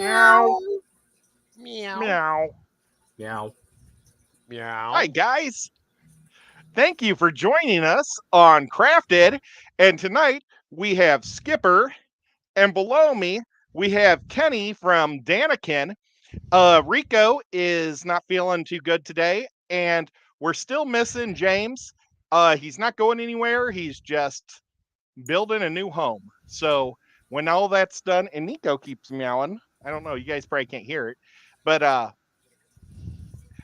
Meow. Meow. Meow. Meow. Meow. Hi, guys. Thank you for joining us on Crafted. And tonight we have Skipper, and below me we have Kenny from Daniken. Rico is not feeling too good today, and we're still missing James. He's not going anywhere. He's just building a new home. So when all that's done, and Nico keeps meowing. I don't know. You guys probably can't hear it, but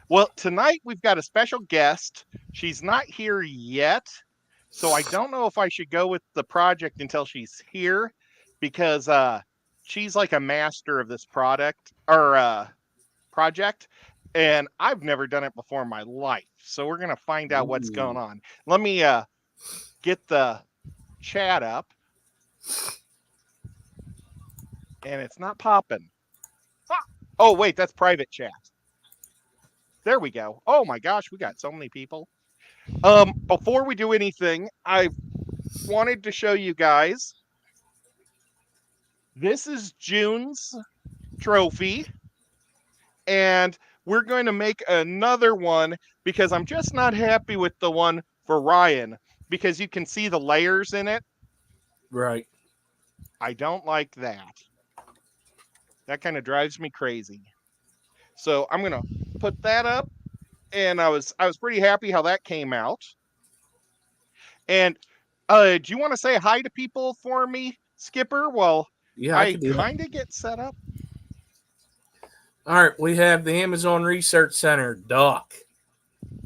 well, tonight we've got a special guest. She's not here yet, so I don't know if I should go with the project until she's here, because she's like a master of this product or project, and I've never done it before in my life. So we're gonna find out what's going on. Let me get the chat up, and it's not popping. Oh wait, that's private chat. There we go. Oh my gosh, we got so many people. Before we do anything, I wanted to show you guys. This is June's trophy, and we're going to make another one because I'm just not happy with the one for Ryan, because you can see the layers in it. Right. I don't like that. That kind of drives me crazy. So I'm gonna put that up, and I was pretty happy how that came out. And do you want to say hi to people for me, Skipper? Well, Yeah, I I can do that. kind of get set up. All right, we have the Amazon Research Center, Doc,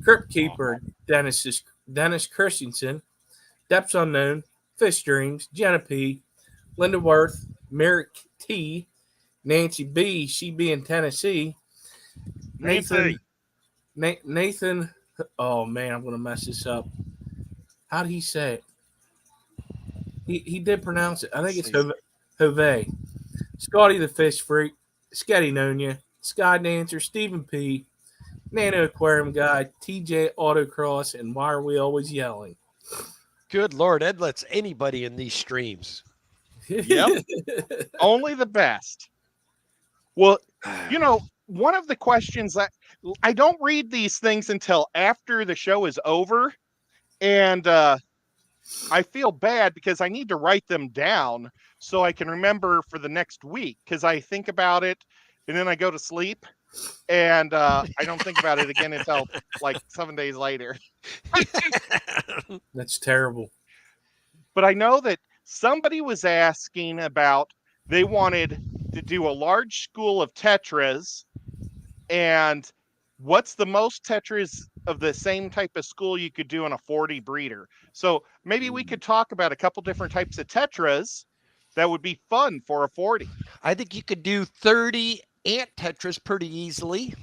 Crypt Keeper, Dennis Christensen, Depths Unknown, Fish Dreams, Jenna P, Linda Worth, Merrick T, Nancy B, she be in Tennessee, Nathan, Nathan, oh man, I'm gonna mess this up. How did he say it? He did pronounce it. I think it's Hove. Scotty the Fish Freak, Scotty Nonia, Sky Dancer, Stephen P, Nano Aquarium Guy, TJ Autocross, and Why Are We Always Yelling? Good Lord, Ed lets anybody in these streams. Yep. Only the best. Well, you know, one of the questions that I don't read these things until after the show is over, and I feel bad because I need to write them down so I can remember for the next week, because I think about it and then I go to sleep, and I don't think about it again until like 7 days later. That's terrible. But I know that somebody was asking about, they wanted to do a large school of Tetras, and what's the most Tetras of the same type of school you could do in a 40 breeder. So maybe we could talk about a couple different types of Tetras that would be fun for a 40. I think you could do 30 ant tetras pretty easily.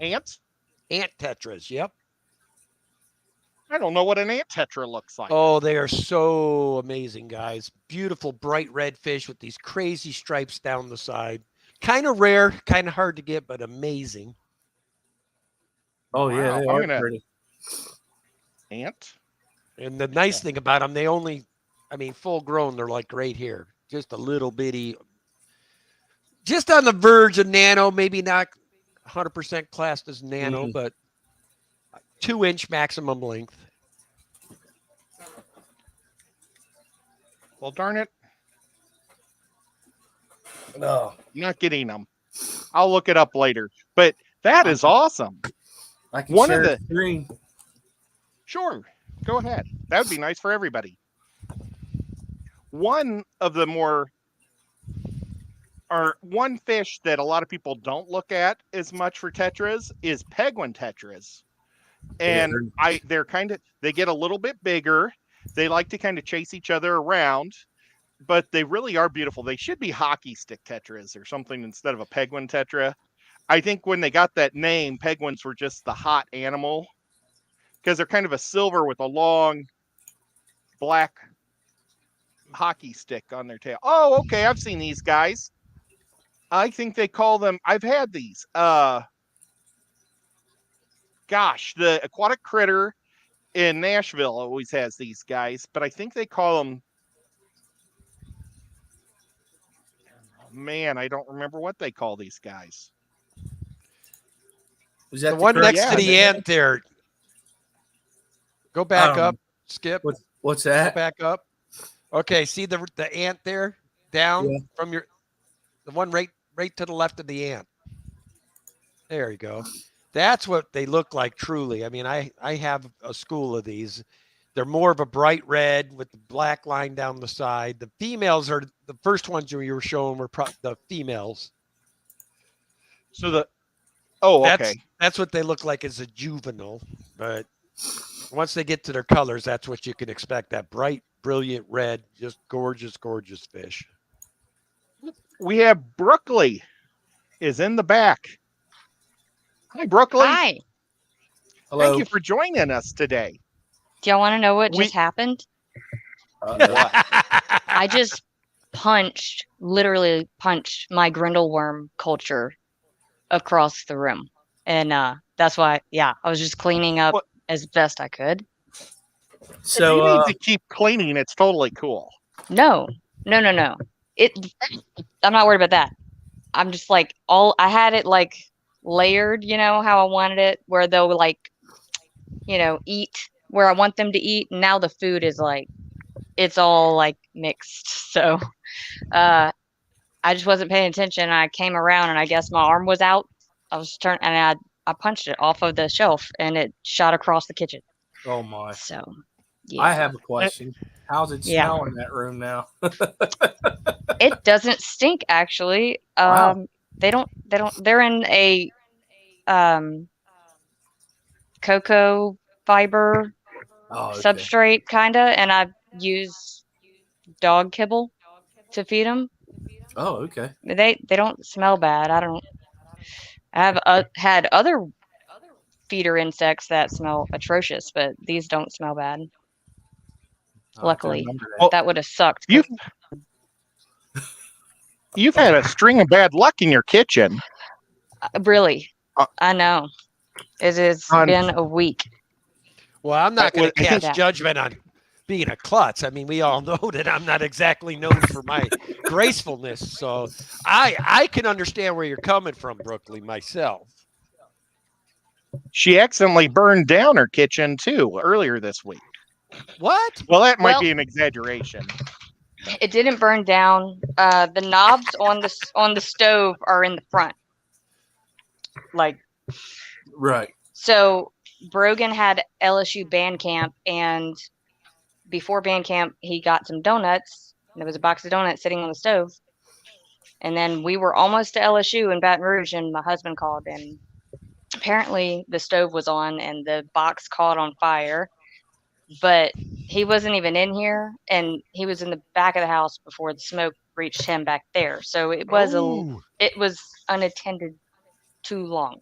Ants? Ant tetras, yep. I don't know what an ant tetra looks like. Oh, they are so amazing, guys. Beautiful bright red fish with these crazy stripes down the side. Kind of rare, kind of hard to get, but amazing. Oh, yeah, Wow, they I'm are gonna- pretty. Ant? And the nice thing about them, they only, I mean, full grown, they're like right here. Just a little bitty, just on the verge of nano, maybe not 100% classed as nano, but 2-inch maximum length. Well, darn it. No. I'm not getting them. I'll look it up later. But that is awesome. I can One share of the screen. Sure, go ahead. That would be nice for everybody. One of the more, or one fish that a lot of people don't look at as much for tetras is penguin tetras. And they're kind of, they get a little bit bigger. They like to kind of chase each other around, but they really are beautiful. They should be hockey stick tetras or something instead of a penguin tetra. I think when they got that name, penguins were just the hot animal, because they're kind of a silver with a long black hockey stick on their tail. Oh, okay. I've seen these guys. I think they call them, I've had these. Gosh, the aquatic critter in Nashville always has these guys, but I think they call them, man, I don't remember what they call these guys. Was that The one correct next to the one? ant there. Go back up, Skip. What's Go that? back up. Okay, see the ant there down Yeah. from the one right to the left of the ant. There you go. That's what they look like truly. I mean, I have a school of these. They're more of a bright red with the black line down the side. The females are the first ones you were showing were the females. So That's what they look like as a juvenile. But once they get to their colors, that's what you can expect. That bright, brilliant red, just gorgeous, gorgeous fish. we have Brookly is in the back. Hi, Brookly. Hi. Hello. Thank you for joining us today. Do y'all want to know what just happened? I just literally punched my grindleworm culture across the room. And that's why, I was just cleaning up as best I could. So if you need to keep cleaning, it's totally cool. No. I'm not worried about that. I'm just like I had it like layered, how I wanted it, where they'll like, eat where I want them to eat. And now the food is like, it's all like mixed. So I just wasn't paying attention. I came around and I guess my arm was out. I was turning and I punched it off of the shelf and it shot across the kitchen. Oh my. So yeah. I have a question. How's it smell in that room now? It doesn't stink actually. Wow. They're in a cocoa fiber substrate kinda, and I use dog kibble to feed them. Oh, okay. They don't smell bad. I have had other feeder insects that smell atrocious, but these don't smell bad. Luckily, that would have sucked. You've had a string of bad luck in your kitchen. Really, I know. It has been a week. Well, I'm not going to cast judgment on being a klutz. I mean, we all know that I'm not exactly known for my gracefulness. So I can understand where you're coming from, Brookly, myself. She accidentally burned down her kitchen, too, earlier this week. What? Well, that might be an exaggeration. It didn't burn down. The knobs on the stove are in the front. Like, right. So Brogan had LSU band camp, and before band camp, he got some donuts. And there was a box of donuts sitting on the stove. And then we were almost to LSU in Baton Rouge, and my husband called, and apparently the stove was on, and the box caught on fire. But he wasn't even in here, and he was in the back of the house before the smoke reached him back there. So it was it was unattended too long.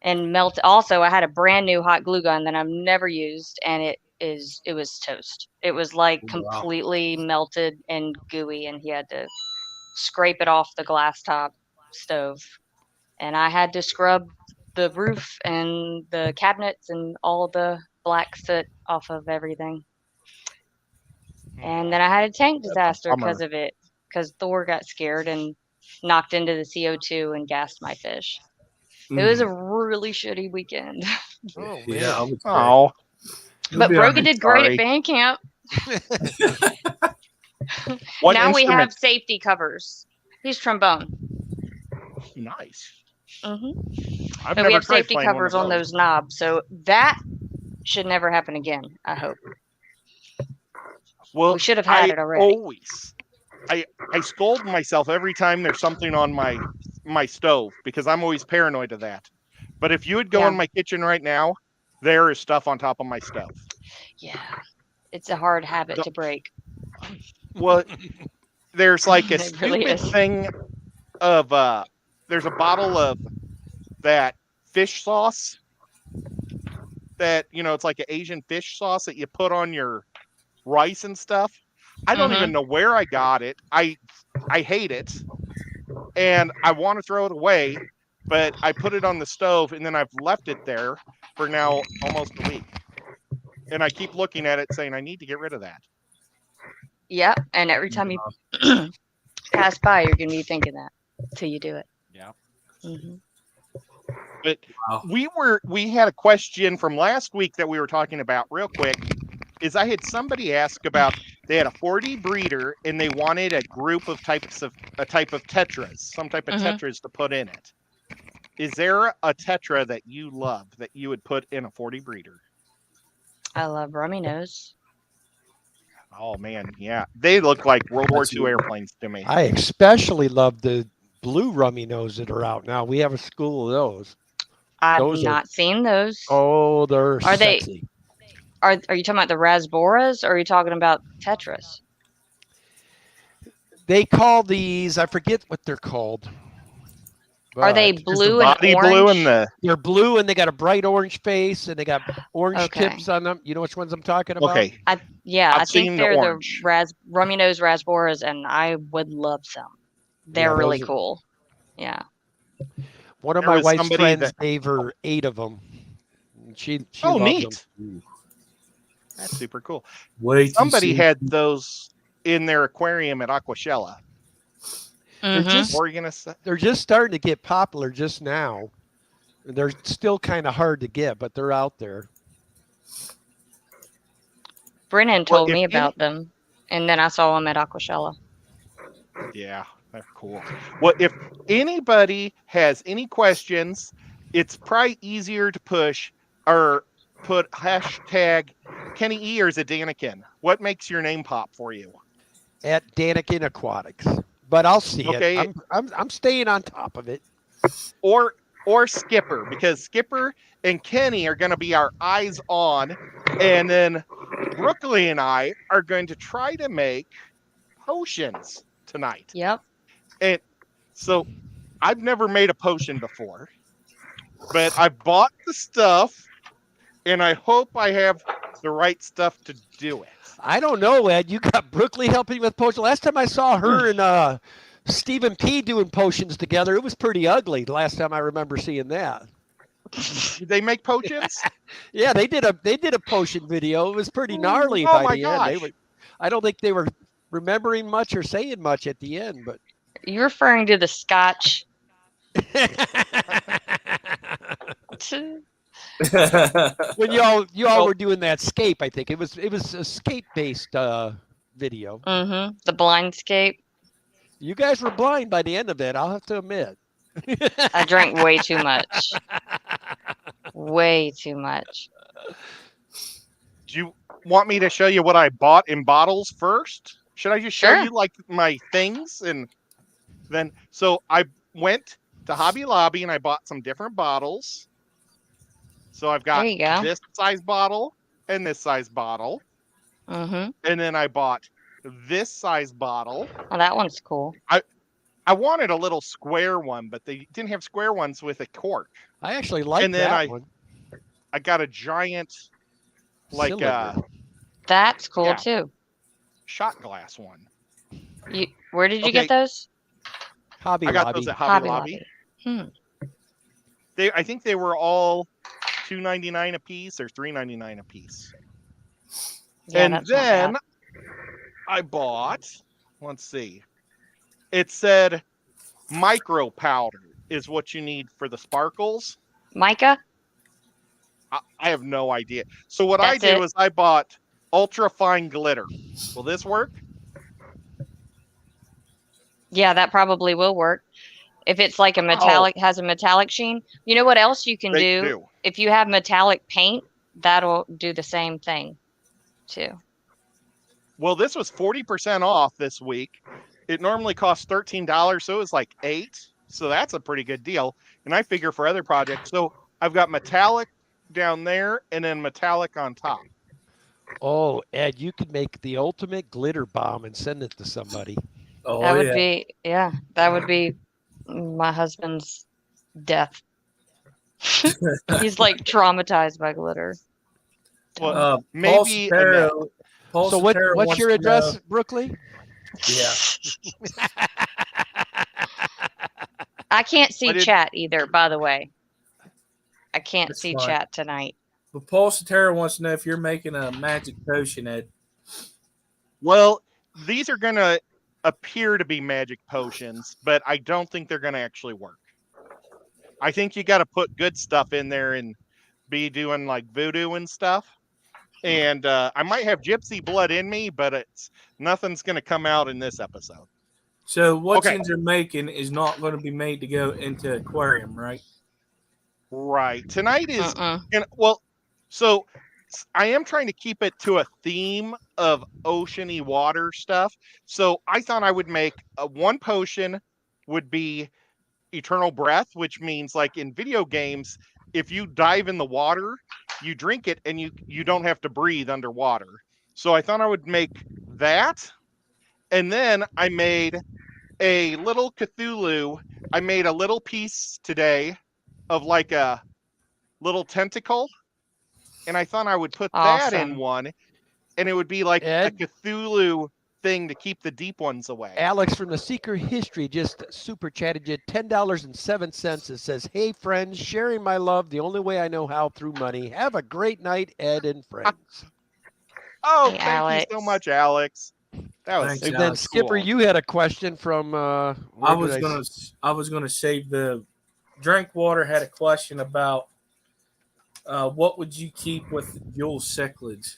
And also I had a brand new hot glue gun that I've never used, and it was toast. It was like completely melted and gooey, and he had to scrape it off the glass top stove. And I had to scrub the roof and the cabinets and all the black soot off of everything. And then I had a tank disaster because of it, because Thor got scared and knocked into the CO2 and gassed my fish. It was a really shitty weekend. Oh, yeah. Oh. But Brogan did great at band camp. Now we have safety covers. He's trombone. Nice. Mm-hmm. But we have safety covers on those knobs, so that should never happen again, I hope. Well, we should have had it already. I scold myself every time there's something on my stove because I'm always paranoid of that. But if you would go in my kitchen right now, there is stuff on top of my stove. Yeah, it's a hard habit to break. Well, there's like a stupid thing of there's a bottle of that fish sauce that, it's like an Asian fish sauce that you put on your rice and stuff. I don't even know where I got it. I hate it. And I want to throw it away, but I put it on the stove and then I've left it there for now almost a week. And I keep looking at it saying I need to get rid of that. Yeah, and every time you pass by, you're going to be thinking that till you do it. Yeah. Hmm. But Wow. we had a question from last week that we were talking about real quick. Is I had somebody ask about, they had a 40 breeder and they wanted a group of type of tetras, some type of tetras to put in it. Is there a tetra that you love that you would put in a 40 breeder? I love rummy nose. Oh man, yeah, they look like World War That's II airplanes to me. I especially love the blue rummy nose that are out now. We have a school of those. I've Those not seen those. Oh, they're Are they- sexy. Are you talking about the rasboras or are you talking about tetras? They call these, I forget what they're called. Are they but Is the blue and body orange? blue and the They're blue and they got a bright orange face and they got orange Okay. tips on them. You know which ones I'm talking about? okay? Yeah, I've I think seen the they're the orange. rummy nose rasboras, and I would love some. They're Yeah, really those are- cool. Yeah. One of There my was wife's somebody friends that- gave her 8 of them. She Oh, loves neat. them. That's super cool. Way too Somebody soon. had those in their aquarium at Aquashella. They're Mhm. just What were you gonna say? they're just starting to get popular just now. They're still kind of hard to get, but they're out there. Brennan Well, told if me any- about them, and then I saw them at Aquashella. Yeah, they're cool. Well, if anybody has any questions, it's probably easier to push or put hashtag Kenny E or is it Danikin? What makes your name pop for you? At Danikin Aquatics. But I'll see Okay. it. I'm staying on top of it. Or Skipper, because Skipper and Kenny are going to be our eyes on, and then Brookly and I are going to try to make potions tonight. Yep. And so I've never made a potion before, but I bought the stuff and I hope I have the right stuff to do it. I don't know, Ed. You got Brookley helping with potions. Last time I saw her and Stephen P doing potions together, it was pretty ugly. The last time I remember seeing that. Did they make potions? Yeah, they did a potion video. It was pretty gnarly Oh by my the end. gosh. I don't think they were remembering much or saying much at the end, but You're referring to the Scotch. when y'all Well- were doing that scape, I think it was a scape based video. Mm-hmm. The blindscape. You guys were blind by the end of it. I'll have to admit. I drank way too much. Way too much. Do you want me to show you what I bought in bottles first? Should I just show Sure. you like my things? And then, so I went to Hobby Lobby and I bought some different bottles. So I've got There you go. this size bottle and this size bottle. Mm-hmm. And then I bought this size bottle. Oh, that one's cool. I wanted a little square one, but they didn't have square ones with a cork. I actually like And then that one. I got a giant, like, Cylinder. That's cool Yeah. too. shot glass one. Where did you Okay. get those? Hobby I got Lobby. those at Hobby Lobby. I think they were all $2.99 a piece or $3.99 a piece. Yeah, And that's not then bad. I bought, let's see, it said micro powder is what you need for the sparkles. Micah? I have no idea. So what That's I did it? was I bought ultra fine glitter. Will this work? Yeah, that probably will work. If it's like a metallic, has a metallic sheen. You know what else you can They do? do. If you have metallic paint, that'll do the same thing too. Well, this was 40% off this week. It normally costs $13, so it was like $8. So that's a pretty good deal. And I figure for other projects. So I've got metallic down there and then metallic on top. Oh, Ed, you could make the ultimate glitter bomb and send it to somebody. Oh, That would yeah. be, yeah, that would be my husband's death. He's like traumatized by glitter. Well, Paul maybe Sotero- Paul So Sotero what's wants your to address, know- Brookley? Yeah. I can't see What did- chat either, by the way. I can't That's see fine. chat tonight. But Paul Sotero wants to know if you're making a magic potion. Ed. Well, these are gonna appear to be magic potions, but I don't think they're going to actually work. I think you got to put good stuff in there and be doing like voodoo and stuff. And I might have gypsy blood in me, but nothing's going to come out in this episode. So what Okay. they're making is not going to be made to go into aquarium, right? Right. Tonight is, so I am trying to keep it to a theme of oceany water stuff. So I thought I would make one potion would be eternal breath, which means like in video games, if you dive in the water, you drink it and you don't have to breathe underwater. So I thought I would make that. And then I made a little Cthulhu. I made a little piece today of like a little tentacle. And I thought I would put that in one, and it would be like a Cthulhu thing to keep the deep ones away. Alex from the Secret History just super chatted you $10.07. It says, "Hey friends, sharing my love the only way I know how, through money. Have a great night, Ed and friends." Oh, thank you so much, Alex. That was Thanks, and Alex. then Skipper, cool. you had a question from I was gonna save the drink water. Had a question about what would you keep with Yule cichlids?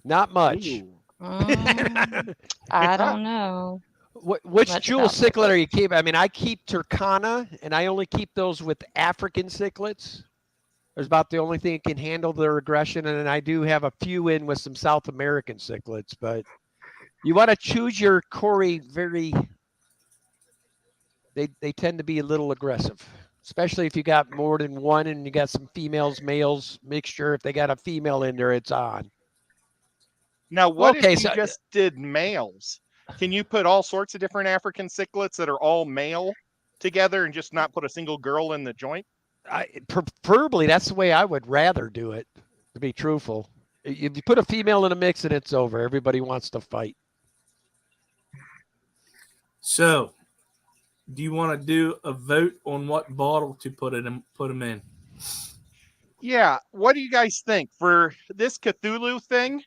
Not much. I don't know. Which jewel cichlid are you keeping? I mean, I keep Turkana, and I only keep those with African cichlids. There's about the only thing that can handle their aggression, and then I do have a few in with some South American cichlids. But you want to choose your Cory very. They tend to be a little aggressive, especially if you got more than one and you got some females, males mixture. If they got a female in there, it's on. Now, what if you just did males? Can you put all sorts of different African cichlids that are all male together and just not put a single girl in the joint? Preferably, that's the way I would rather do it, to be truthful. If you put a female in a mix and it's over, everybody wants to fight. So, do you want to do a vote on what bottle to put them in? Yeah. What do you guys think for this Cthulhu thing?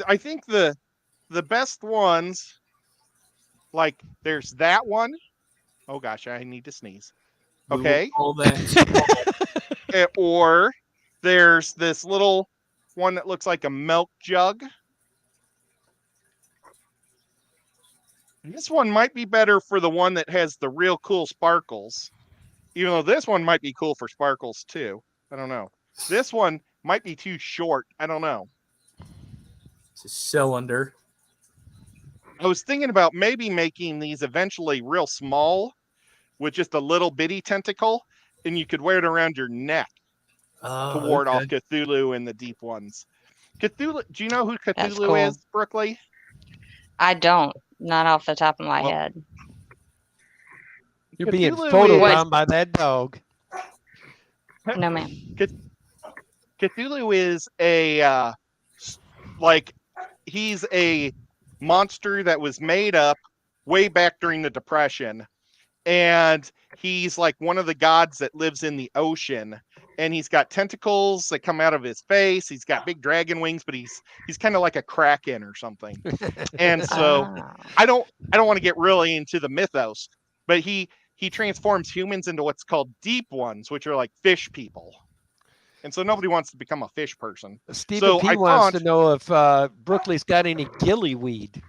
I think the best ones, like there's that one. Oh gosh, I need to sneeze. Okay. Or there's this little one that looks like a milk jug. This one might be better for the one that has the real cool sparkles. Even though this one might be cool for sparkles too. I don't know. This one might be too short. I don't know. It's a cylinder. I was thinking about maybe making these eventually real small with just a little bitty tentacle, and you could wear it around your neck to ward off Cthulhu and the deep ones. Cthulhu, do you know who Cthulhu is, Brookly? I don't. Not off the top of my head. You're being photobombed by that dog. No, ma'am. Cthulhu is a, he's a monster that was made up way back during the Depression. And he's like one of the gods that lives in the ocean. And he's got tentacles that come out of his face. He's got big dragon wings, but he's kind of like a kraken or something. And so I don't want to get really into the mythos, but he transforms humans into what's called deep ones, which are like fish people. And so nobody wants to become a fish person. Stephen P. wants to know if Brookley's got any gillyweed.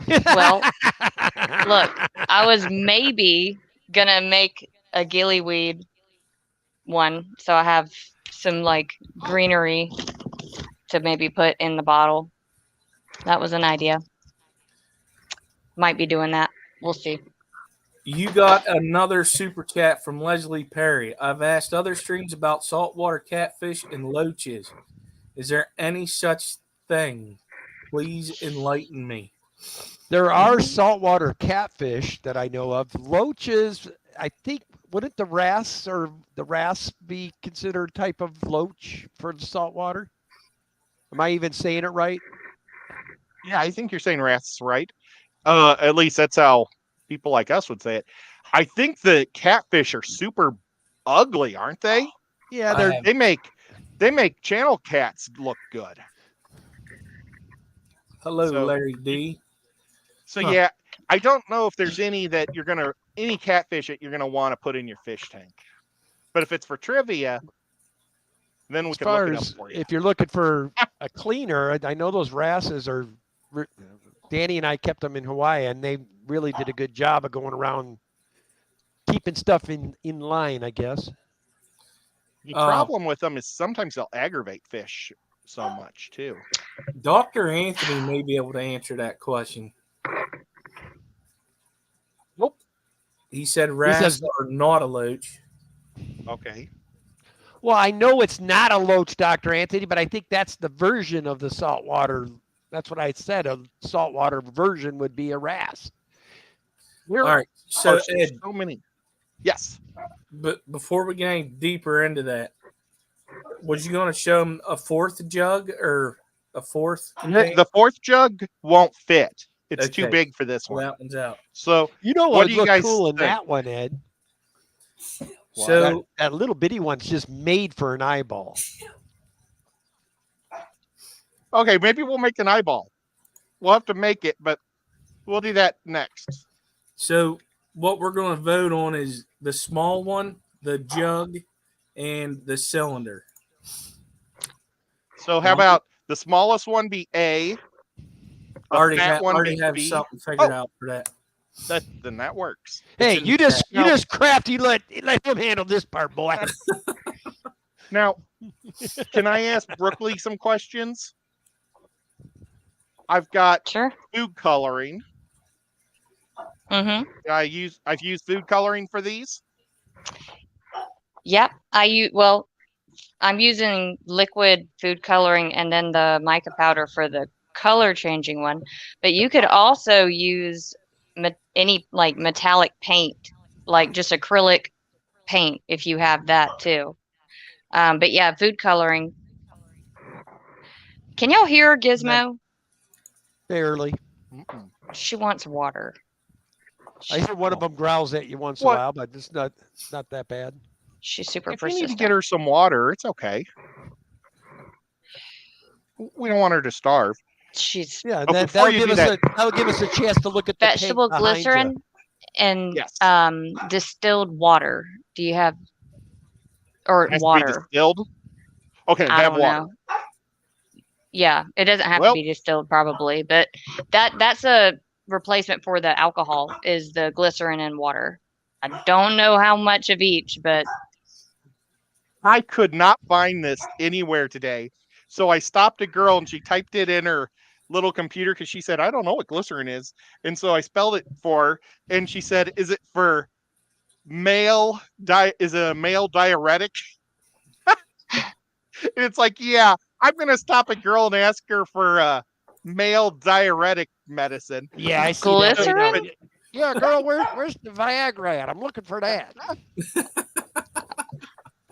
Well, look, I was maybe going to make a gillyweed one. So I have some like greenery to maybe put in the bottle. That was an idea. Might be doing that. We'll see. You got another super chat from Leslie Perry. I've asked other streams about saltwater catfish and loaches. Is there any such thing? Please enlighten me. There are saltwater catfish that I know of. Loaches, I think, wouldn't the wrasse be considered type of loach for the saltwater? Am I even saying it right? Yeah, I think you're saying wrasse right. At least that's how people like us would say it. I think the catfish are super ugly, aren't they? Yeah, they make channel cats look good. Hello, So- Larry D. So Huh. yeah, I don't know if there's any catfish that you're gonna want to put in your fish tank. But if it's for trivia, then we As can look far it up as for you. if you're looking for a cleaner, I know those wrasses are. Danny and I kept them in Hawaii, and they really did a good job of going around keeping stuff in line, I guess. The problem with them is sometimes they'll aggravate fish so much too. Dr. Anthony may be able to answer that question. Nope. He said wrasse are not a loach. Okay. Well, I know it's not a loach, Dr. Anthony, but I think that's the version of the saltwater. That's what I said. A saltwater version would be a wrasse. All right. So, Ed, so many. Yes. but before we get any deeper into that, was you going to show him a fourth jug or a fourth? The fourth jug won't fit. It's too Okay. big for this one. That one's out. So You know what what do would you look guys cool in think? that one, Ed? So that little bitty one's just made for an eyeball. Okay, maybe we'll make an eyeball. We'll have to make it, but we'll do that next. So what we're going to vote on is the small one, the jug, and the cylinder. So how about the smallest one be A? I already have B? something figured out for that. Then that works. Hey, you just crafty. Let him handle this part, boy. Now, can I ask Brookly some questions? I've got food coloring. Mm-hmm. I've used food coloring for these. Yep. I'm using liquid food coloring and then the mica powder for the color changing one. But you could also use any like metallic paint, like just acrylic paint if you have that too. But yeah, food coloring. Can y'all hear Gizmo? Barely. She wants water. I hear one of them growls at you once in a while, but it's not that bad. She's super If we persistent. need to get her some water, it's okay. We don't want her to starve. She's that'll give us a chance to look at the vegetable glycerin and distilled water. Do you have water? Distilled? Okay, I have don't water. know. Yeah, it doesn't have to be distilled probably, but that's a replacement for the alcohol is the glycerin and water. I don't know how much of each, but I could not find this anywhere today. So I stopped a girl and she typed it in her little computer because she said, I don't know what glycerin is. And so I spelled it for her and she said, is it for is it a male diuretic? And it's like, yeah, I'm going to stop a girl and ask her for male diuretic medicine. Yeah, I see glycerin? that. Yeah, girl, where's the Viagra at? I'm looking for that.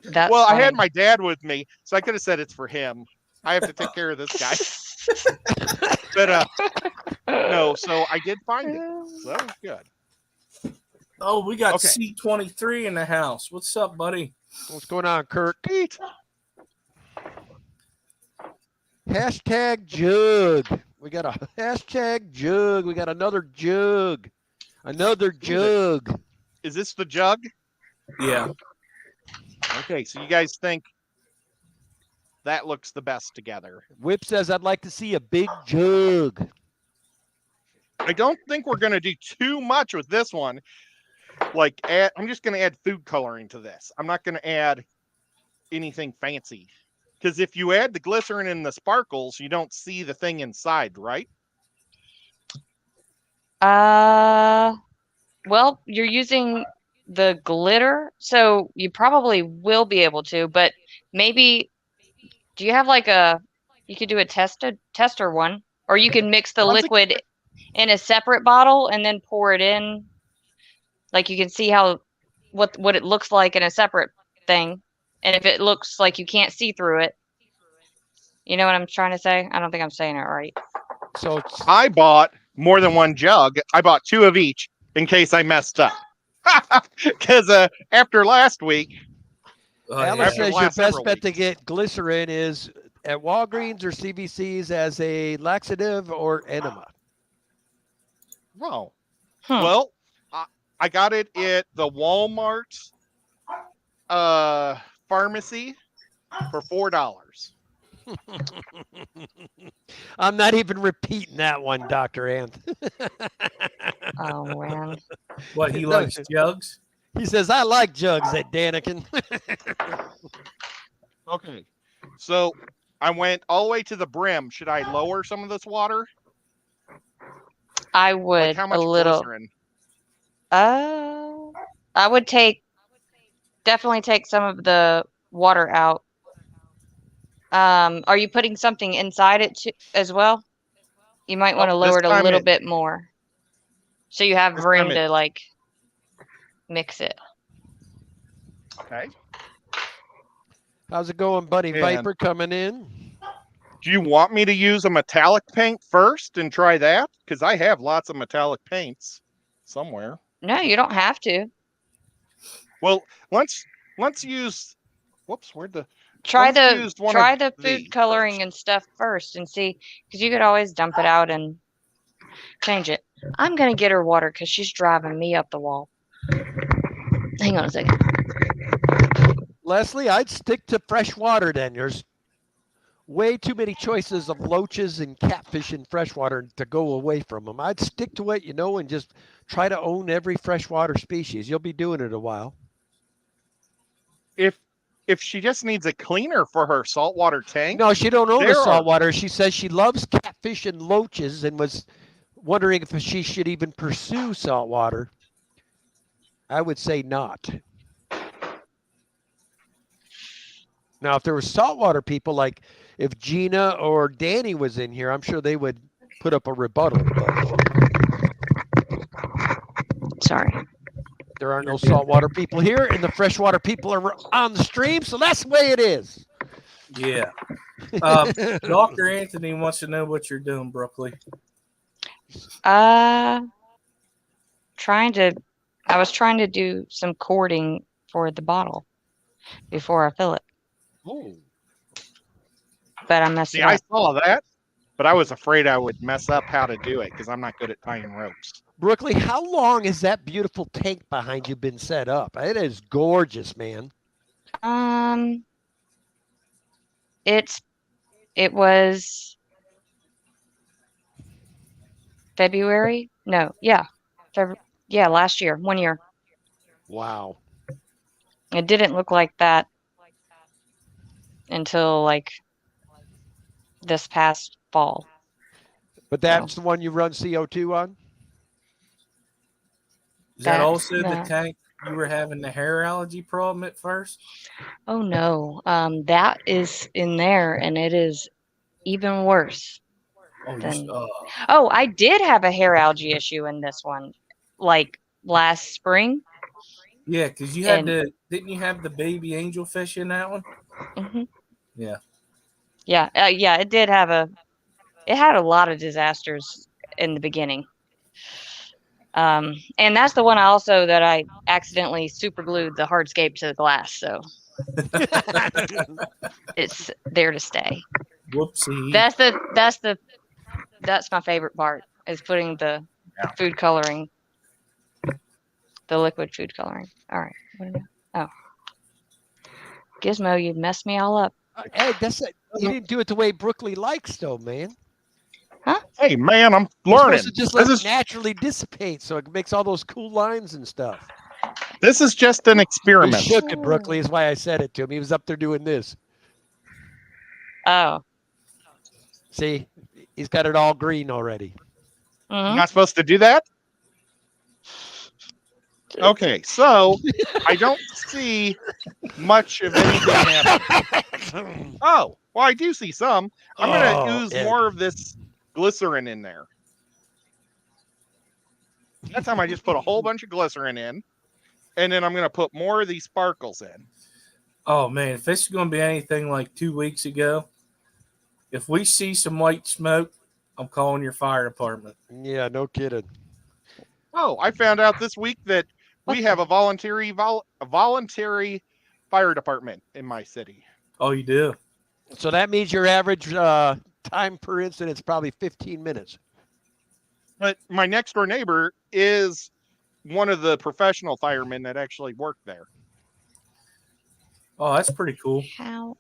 That's well, funny. I had my dad with me, so I could have said it's for him. I have to take care of this guy. But no, so I did find it. So that was good. Oh, we got C23 in the house. What's up, buddy? What's going on, Kirk? Pete. Hashtag jug. We got a hashtag jug. We got another jug. Another jug. Is this the jug? Yeah. Okay, so you guys think that looks the best together. Whip says, I'd like to see a big jug. I don't think we're going to do too much with this one. Like, I'm just going to add food coloring to this. I'm not going to add anything fancy. Because if you add the glycerin and the sparkles, you don't see the thing inside, right? Well, you're using the glitter, so you probably will be able to, but maybe do you have like you could do a tester one, or you can mix the liquid in a separate bottle and then pour it in. Like you can see what it looks like in a separate thing. And if it looks like you can't see through it, you know what I'm trying to say? I don't think I'm saying it right. So I bought more than one jug. I bought 2 of each in case I messed up. Because after last week, Alice says your best bet to get glycerin is at Walgreens or CVC's as a laxative or enema? Wow. Hmm. Well, I got it at the Walmart pharmacy for $4. I'm not even repeating that one, Dr. Anth. Oh man. What, he No. likes jugs? He says, I like jugs at Daniken. Okay. So I went all the way to the brim. Should I lower some of this water? I Like would how a much little. glycerin? I would definitely take some of the water out. Are you putting something inside it as well? You might want to This lower it a time little bit more, so you have This room time to like mix it. Okay. How's it going, Bunny And- Viper coming in? Do you want me to use a metallic paint first and try that? Because I have lots of metallic paints somewhere. No, you don't have to. Well, let's use. Whoops, where'd the Try Let's the use one try of the these food coloring first. and stuff first and see, because you could always dump it out and change it. I'm gonna get her water because she's driving me up the wall. Hang on a second. Leslie, I'd stick to fresh water then. There's way too many choices of loaches and catfish in freshwater to go away from them. I'd stick to what you know and just try to own every freshwater species. You'll be doing it a while. If she just needs a cleaner for her saltwater tank. No, she don't own the There are- saltwater. She says she loves catfish and loaches and was wondering if she should even pursue saltwater. I would say not. Now, if there were saltwater people, like if Gina or Danny was in here, I'm sure they would put up a rebuttal. But Sorry. there are no saltwater people here, and the freshwater people are on the stream, so that's the way it is. Yeah. Dr. Anthony wants to know what you're doing, Brookly. I was trying to do some cording for the bottle before I fill it, Oh. but I messed See, it I up. saw that, but I was afraid I would mess up how to do it because I'm not good at tying ropes. Brookley, how long has that beautiful tank behind you been set up? It is gorgeous, man. It was February. No, yeah, last year, 1 year. Wow. It didn't look like that until like this past fall. But that's the one you run CO2 on? Is that That- also the that- tank you were having the hair allergy problem at first? Oh no, that is in there, and it is even worse. Oh, Then- you, Oh, I did have a hair algae issue in this one, like last spring. yeah, because you had And- didn't you have the baby angelfish in that one? Hmm. Yeah. Yeah, it did it had a lot of disasters in the beginning. And that's the one that I accidentally super glued the hardscape to the glass, so it's there to stay. Whoopsie. That's my favorite part, is putting the Yeah. food coloring, the liquid food coloring. All right. What do I- Oh, Gizmo, you messed me all up. Hey, you didn't do it the way Brooklyn likes, though, man. Hey, man, I'm You're learning. supposed to just let This it is naturally dissipate, so it makes all those cool lines and stuff. this is just an He experiment. shook it, Brooklyn, is why I said it to him. He was up there doing this. Oh. See, he's got it all green already. You're Mhm. not supposed to do that? Okay, so I don't see much of anything happening. Oh, well, I do see some. I'm going to Oh, use Ed. more of this glycerin in there. That time I just put a whole bunch of glycerin in, and then I'm going to put more of these sparkles in. Oh man, if this is going to be anything like 2 weeks ago, if we see some white smoke, I'm calling your fire department. Yeah, no kidding. Oh, I found out this week that we have a voluntary fire department in my city. Oh, you do? So that means your average time per incident is probably 15 minutes. But my next door neighbor is one of the professional firemen that actually work there. Oh, that's pretty cool. How?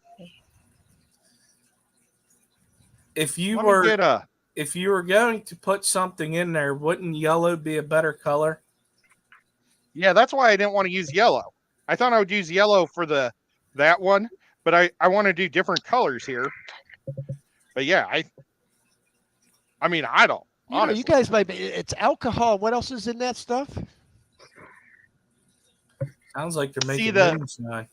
If you Let me were get a. if you were going to put something in there, wouldn't yellow be a better color? Yeah, that's why I didn't want to use yellow. I thought I would use yellow for that one, but I want to do different colors here. But yeah, I mean, I don't. You know, Honestly, you guys might be, it's alcohol. What else is in that stuff? Sounds like they're See making moonshine.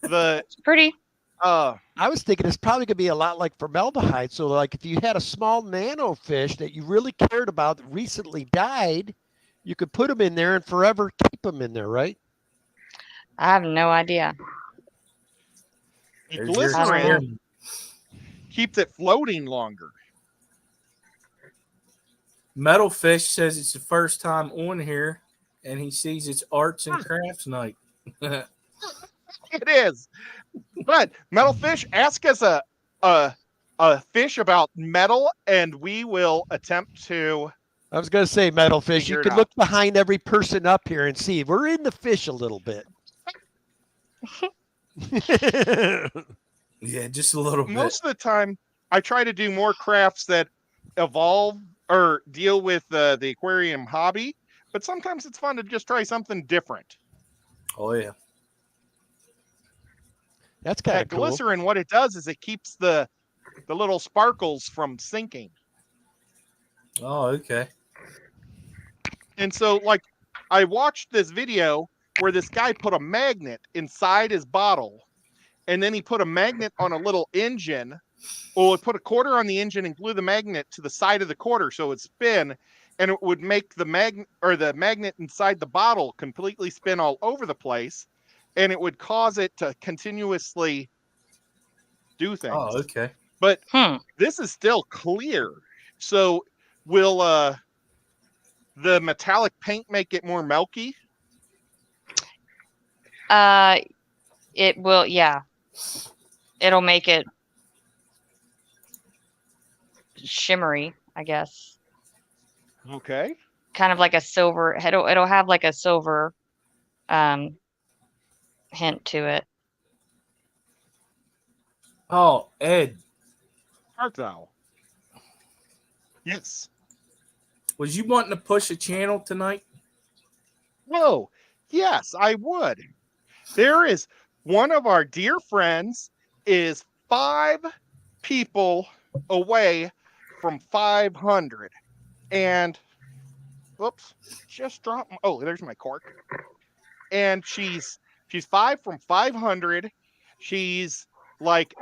the It's pretty. I was thinking it's probably going to be a lot like formaldehyde. So, like, if you had a small nano fish that you really cared about that recently died, you could put them in there and forever keep them in there, right? I have no idea. There's your glycerin experiment. keeps it floating longer. Metal Fish says it's the first time on here, and he sees it's arts and crafts night. It is. But metal fish, ask us a fish about metal, and we will attempt to. I was going to say, metal fish, Figure you it could out. look behind every person up here and see we're in the fish a little bit. Yeah, just a little bit. Most of the time, I try to do more crafts that evolve or deal with the aquarium hobby, but sometimes it's fun to just try something different. Oh yeah. That's kind That of cool. glycerin, what it does is it keeps the little sparkles from sinking. Oh, okay. And so, like, I watched this video where this guy put a magnet inside his bottle, and then he put a magnet on a little engine. Well, it put a quarter on the engine and glue the magnet to the side of the quarter so it would spin, and it would make the magnet inside the bottle completely spin all over the place, and it would cause it to continuously do things. Oh, okay. But Hmm. this is still clear. So will the metallic paint make it more milky? It will. Yeah. It'll make it shimmery, I guess. Okay. Kind of like a silver. It'll have like a silver hint to it. Oh, Ed, Art thou? Yes. was you wanting to push a channel tonight? Whoa. Yes, I would. There is one of our dear friends is 5 people away from 500. And whoops, just dropped. Oh, there's my cork. And she's 5 from 500. She's like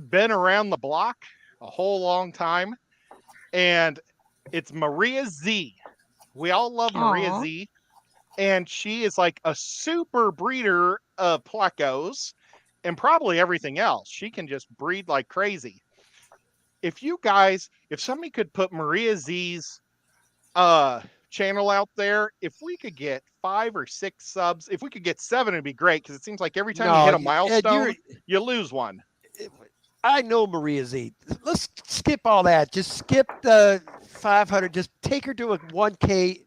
been around the block a whole long time. And it's Maria Z. We all love Maria Aw. Z. And she is like a super breeder of plecos and probably everything else. She can just breed like crazy. If somebody could put Maria Z's channel out there, if we could get 5 or 6 subs, if we could get 7, it'd be great, because it seems like every time you hit a milestone, you lose one. I know Maria Z. Let's skip all that. Just skip the 500. Just take her to a 1K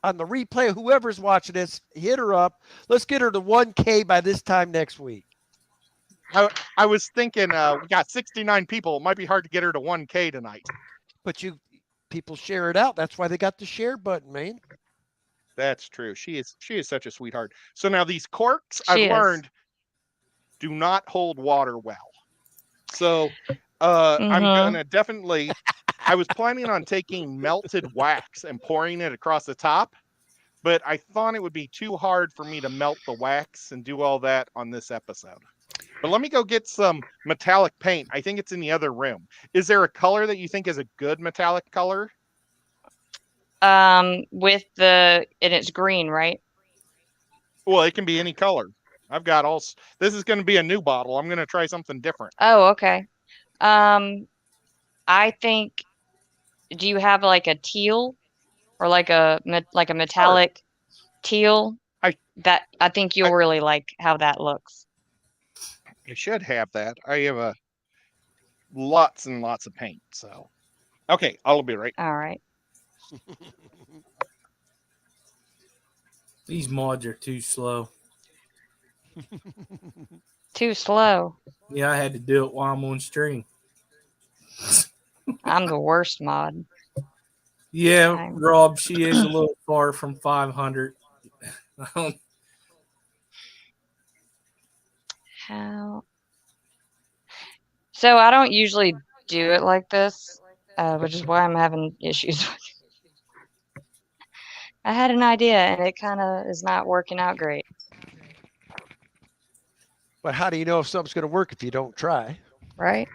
on the replay. Whoever's watching this, hit her up. Let's get her to 1K by this time next week. I was thinking we got 69 people. It might be hard to get her to 1K tonight. But people share it out. That's why they got the share button, man. That's true. She is such a sweetheart. So now these corks, She I've learned, do not hold water well. So I'm gonna definitely. I was planning on taking melted wax and pouring it across the top, but I thought it would be too hard for me to melt the wax and do all that on this episode. But let me go get some metallic paint. I think it's in the other room. Is there a color that you think is a good metallic color? And it's green, right? Well, it can be any color. I've got all. This is going to be a new bottle. I'm going to try something different. Oh, okay. I think. Do you have like a teal, or like a metallic teal? I think you'll really like how that looks. I should have that. I have lots and lots of paint. So, okay, I'll be right. All right. These mods are too slow. Too slow. Yeah, I had to do it while I'm on stream. I'm the worst mod. Yeah, Time. Rob, she is a little far from 500. How? So I don't usually do it like this, which is why I'm having issues. I had an idea and it kind of is not working out great. But how do you know if something's going to work if you don't try? Right?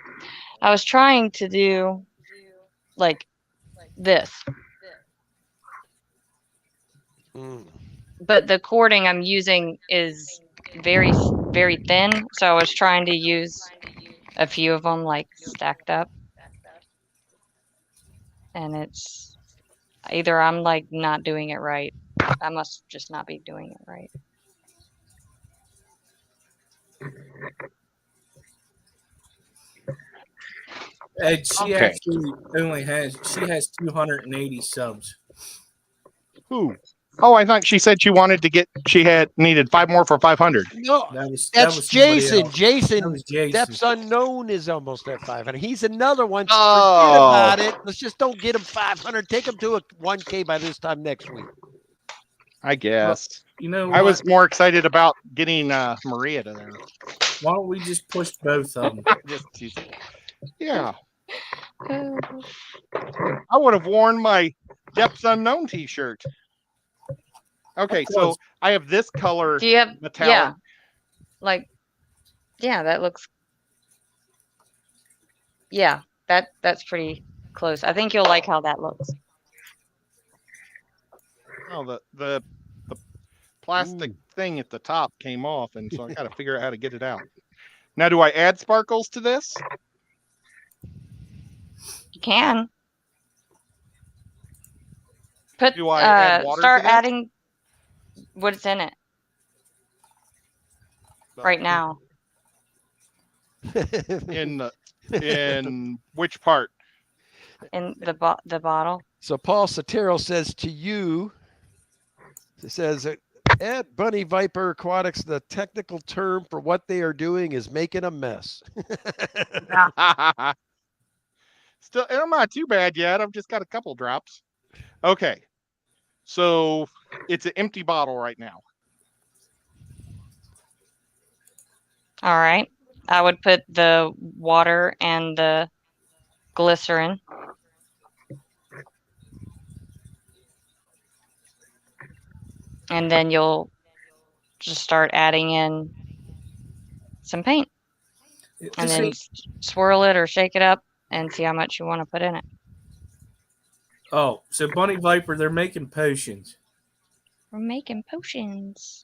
I was trying to do like this, but the cording I'm using is very, very thin. So I was trying to use a few of them like stacked up. And it's either I'm like not doing it right. I must just not be doing it right. And she Okay. actually only has 280 subs. Who? Oh, I thought she said she needed 5 more for 500. No, That that's was somebody Jason. else. That Jason, was Jason. Depths Unknown is almost at 500. He's another one. Oh. Forget about it. Let's just don't get him 500. Take him to a 1K by this time next week. I guess. You know, I was more excited about getting Maria to there. Why don't we just push both of them? Yeah. I would have worn my Depths Unknown t-shirt. Okay, so I have this color. Do you have metallic. Yeah. Like yeah, that looks yeah, that's pretty close. I think you'll like how that looks. Oh, the plastic thing at the top came off, and so I got to figure out how to get it out. Now, do I add sparkles to this? You can. Put Do I add water start to this? adding what's in it right now. In which part? In the bottle. So Paul Sotero says to you, it says at Bunny Viper Aquatics, the technical term for what they are doing is making a mess. Still, and I'm not too bad yet. I've just got a couple drops. Okay. So it's an empty bottle right now. All right. I would put the water and the glycerin. And then you'll just start adding in some paint. And then swirl it or shake it up and see how much you want to put in it. Oh, so Bunny Viper, they're making potions. We're making potions.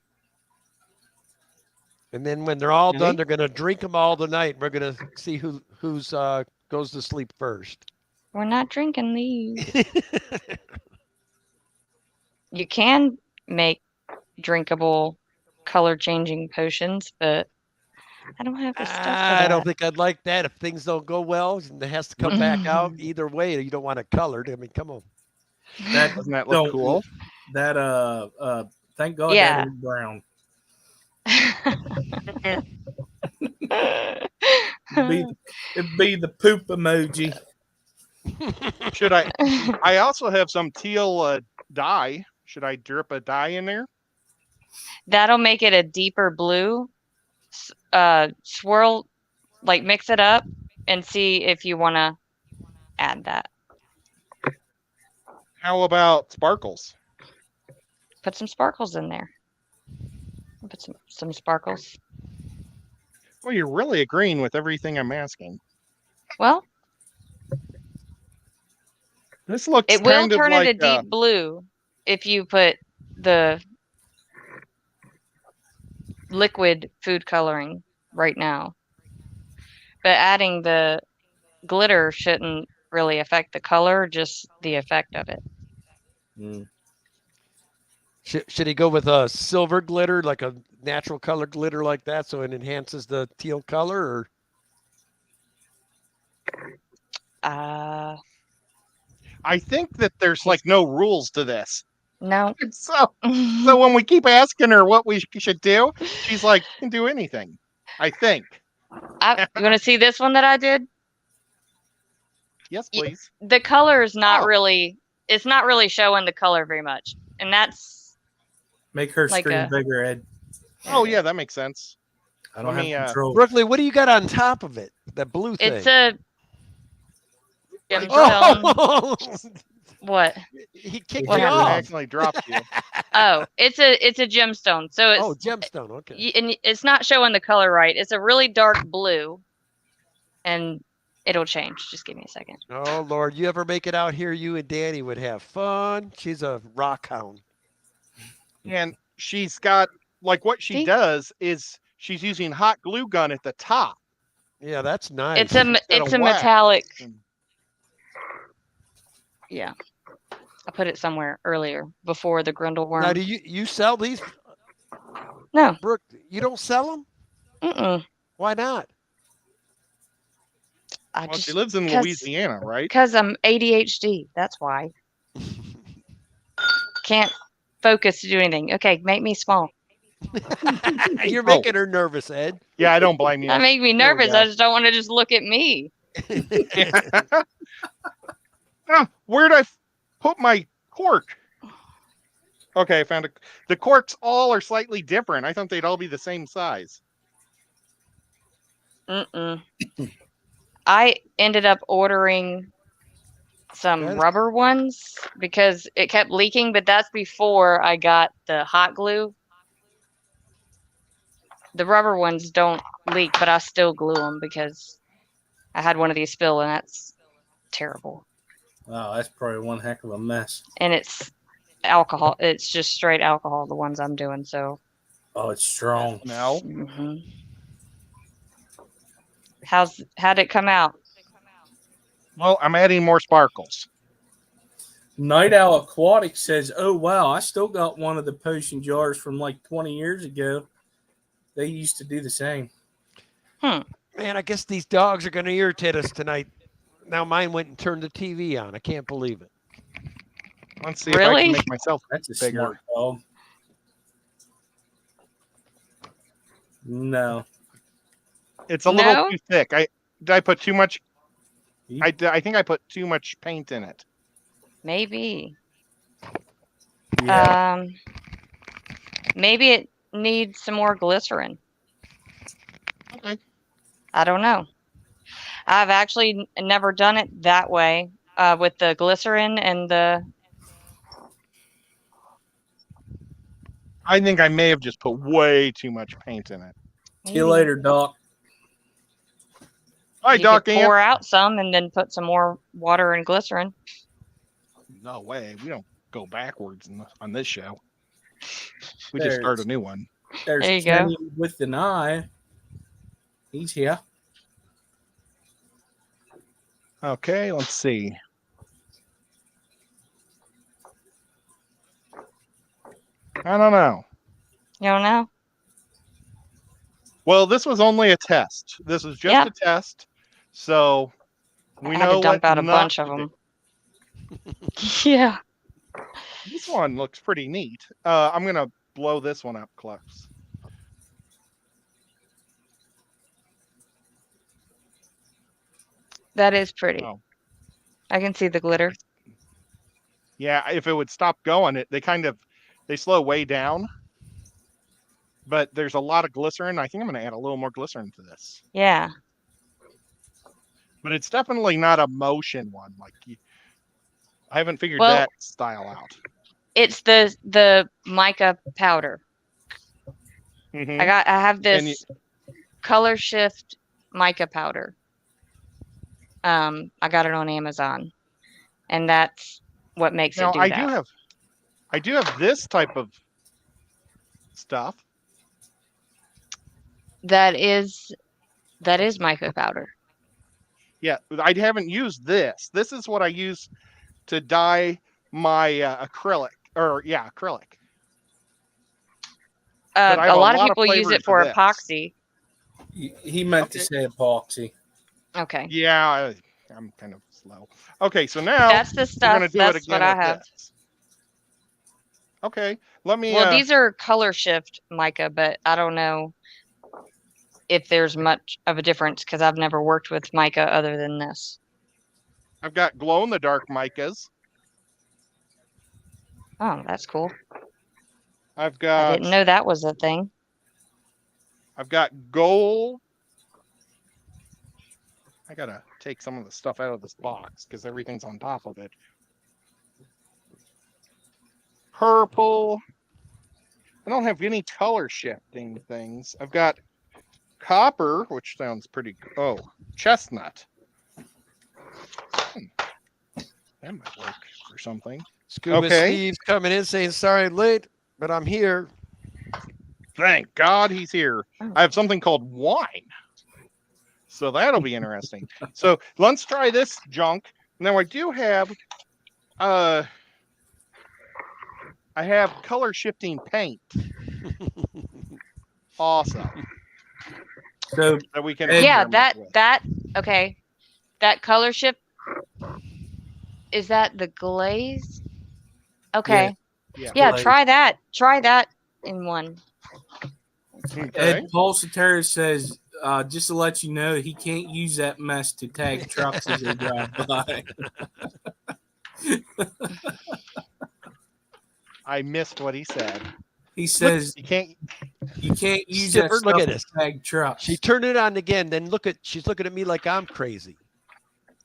And then when they're all done, they're going to drink them all tonight. We're going to see who's goes to sleep first. We're not drinking these. You can make drinkable color-changing potions, but I don't have the stuff for that. I don't think I'd like that. If things don't go well, and it has to come back out either way. You don't want it colored. I mean, come on. Doesn't that look cool? That thank God Yeah. that is brown. It'd be the poop emoji. Should I also have some teal dye. Should I drip a dye in there? That'll make it a deeper blue. Swirl, like mix it up and see if you want to add that. How about sparkles? Put some sparkles in there. Put some sparkles. Well, you're really agreeing with everything I'm asking. Well, This looks it will kind of turn like it a deep blue if you put the liquid food coloring right now. But adding the glitter shouldn't really affect the color, just the effect of it. Mm. Should he go with a silver glitter, like a natural color glitter like that so it enhances the teal color, or Uh, I think that there's like no rules to this. no. So when we keep asking her what we should do, she's like, "You can do anything." I think. You want to see this one that I did? Yes, Y- please. The color is not Oh. really. It's not really showing the color very much, and that's Make her like screen a- bigger, Ed. Oh yeah, that makes sense. I don't Let me, have control. Brooklyn, what do you got on top of it? That blue thing. it's a gemstone. Oh, What? he kicked What you I happened? off. accidentally dropped you. Oh, it's a gemstone. So it's Oh, gemstone. Okay. and it's not showing the color right. It's a really dark blue, and it'll change. Just give me a second. Oh Lord, you ever make it out here? You and Danny would have fun. She's a rock hound. And she's got like what she See? does is she's using hot glue gun at the top. Yeah, that's nice. It's a Instead it's of a wax. metallic. Yeah, I put it somewhere earlier before the grundle worm. Now, do you sell these, No. Brooke? You don't sell them? Mm-mm. Why not? I Well, just she lives in 'cause- Louisiana, right? Because I'm ADHD. That's why. Can't focus to do anything. Okay, make me small. You're making her nervous, Ed. Yeah, I don't blame you. That make me There we nervous. go. I just don't want to just look at me. Where'd I put my cork? Okay, I found it. The corks all are slightly different. I thought they'd all be the same size. Mm-mm. I ended up ordering some That is- rubber ones because it kept leaking, but that's before I got the hot glue. The rubber ones don't leak, but I still glue them because I had one of these spill, and that's terrible. Wow, that's probably one heck of a mess. And it's alcohol. It's just straight alcohol, the ones I'm doing. So, Oh, it's strong. No. mhm. How'd it come out? Well, I'm adding more sparkles. Night Owl Aquatic says, "Oh wow, I still got one of the potion jars from like 20 years ago. They used to do the same." Man, I guess these dogs are going to irritate us tonight. Now mine went and turned the TV on. I can't believe it. Let's see if I Really? can make myself That's a bigger. smart dog. No, It's a No? little too thick. Did I put too much? You- I think I put too much paint in it. Maybe. yeah. Maybe it needs some more glycerin. Okay. I don't know. I've actually never done it that way with the glycerin and the. I think I may have just put way too much paint in it. See you later, Doc. Hi, You Doc could Ant. pour out some and then put some more water and glycerin. No way. We don't go backwards on this show. We There just it start is. a new one. There's There you go. Kenny with an eye. He's here. Okay, let's see. I don't know. You don't know? Well, this was only a test. This was just Yeah. a test. So we I had know to dump what out a not bunch of to do. them. Yeah. This one looks pretty neat. I'm gonna blow this one up close. That is pretty. Oh. I can see the glitter. Yeah, if it would stop going, they slow way down. But there's a lot of glycerin. I think I'm gonna add a little more glycerin to this. Yeah. But it's definitely not a motion one. I haven't figured Well- that style out. It's the mica powder. Mhm. I have And this color shift mica powder. I got it on Amazon, and that's what makes Now it do I that. do have this type of stuff. That is mica powder. Yeah, I haven't used this. This is what I use to dye my acrylic. Acrylic. But I A have lot of people use flavors it for of this. epoxy. He meant to say epoxy. Okay. Yeah, I'm kind of slow. Okay, so now That's the we're stuff. gonna do it That's what again I with have. this. Okay, let me. Well, these are color shift mica, but I don't know if there's much of a difference because I've never worked with mica other than this. I've got glow in the dark micas. Oh, that's cool. I've I got. didn't know that was a thing. I've got gold. I gotta take some of the stuff out of this box because everything's on top of it. Purple. I don't have any color shifting things. I've got copper, which sounds pretty. Oh, chestnut. That might work for something. Scuba Okay. Steve's coming in saying, sorry I'm late, but I'm here. Thank God he's here. I have something called wine. So that'll be interesting. So let's try this junk. Now I do have I have color shifting paint. Awesome. So That we can Yeah, experiment with. okay. That color shift, is that the glaze? Okay. Yeah. Yeah, glaze. try that. Try that in one. Okay. Ed Pulsatera says, just to let you know, he can't use that mess to tag trucks as they drive by. I missed what he said. He says You can't. you can't use Skipper, that look stuff at to this. tag trucks. She turned it on again. Then she's looking at me like I'm crazy.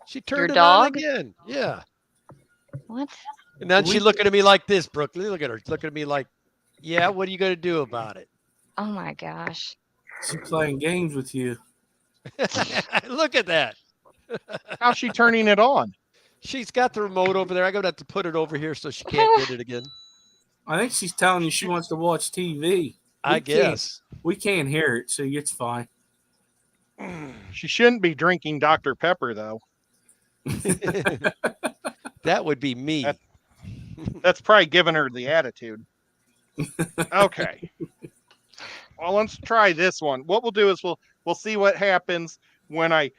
She turned Your it dog? on again. Yeah. What? And then she's looking at me like this, Brookly. Look at her. Looking at me like, yeah, what are you going to do about it? Oh my gosh. She's playing games with you. Look at that. How's she turning it on? She's got the remote over there. I'm going to have to put it over here so she can't get it again. I think she's telling you she wants to watch TV. I guess. We can't hear it, so it's fine. She shouldn't be drinking Dr. Pepper though. That would be me. That's probably giving her the attitude. Okay. Well, let's try this one. What we'll do is we'll see what happens when I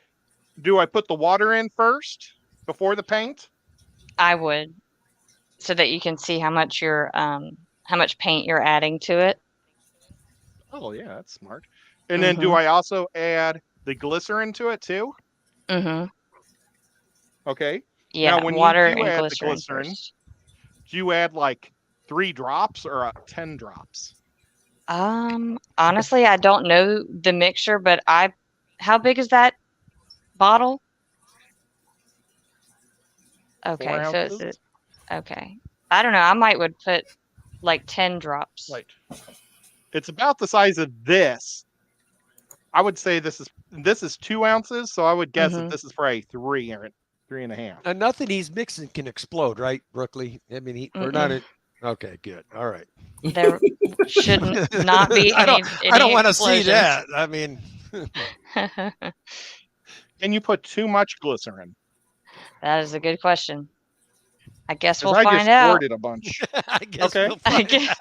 put the water in first before the paint? I would, so that you can see how much paint you're adding to it. Oh yeah, that's smart. And then do I also add the glycerin to it too? Mm-hmm. Okay. Yeah, now, when water you do and add glycerin. the glycerin, do you add like 3 drops or 10 drops? Honestly, I don't know the mixture, but how big is that bottle? Okay, 4 so ounces? okay. I don't know. I would put like 10 drops. Like, it's about the size of this. I would say this is 2 ounces, so I would guess that this is probably 3 or 3.5. And nothing he's mixing can explode, right, Brookly? I mean, we're not at. Okay, good. All right. There should not be I don't want to see explosions. that. I mean, And you put too much glycerin. That is a good question. I guess 'Cause we'll I find just out. squirted a bunch. I guess Okay. we'll find out.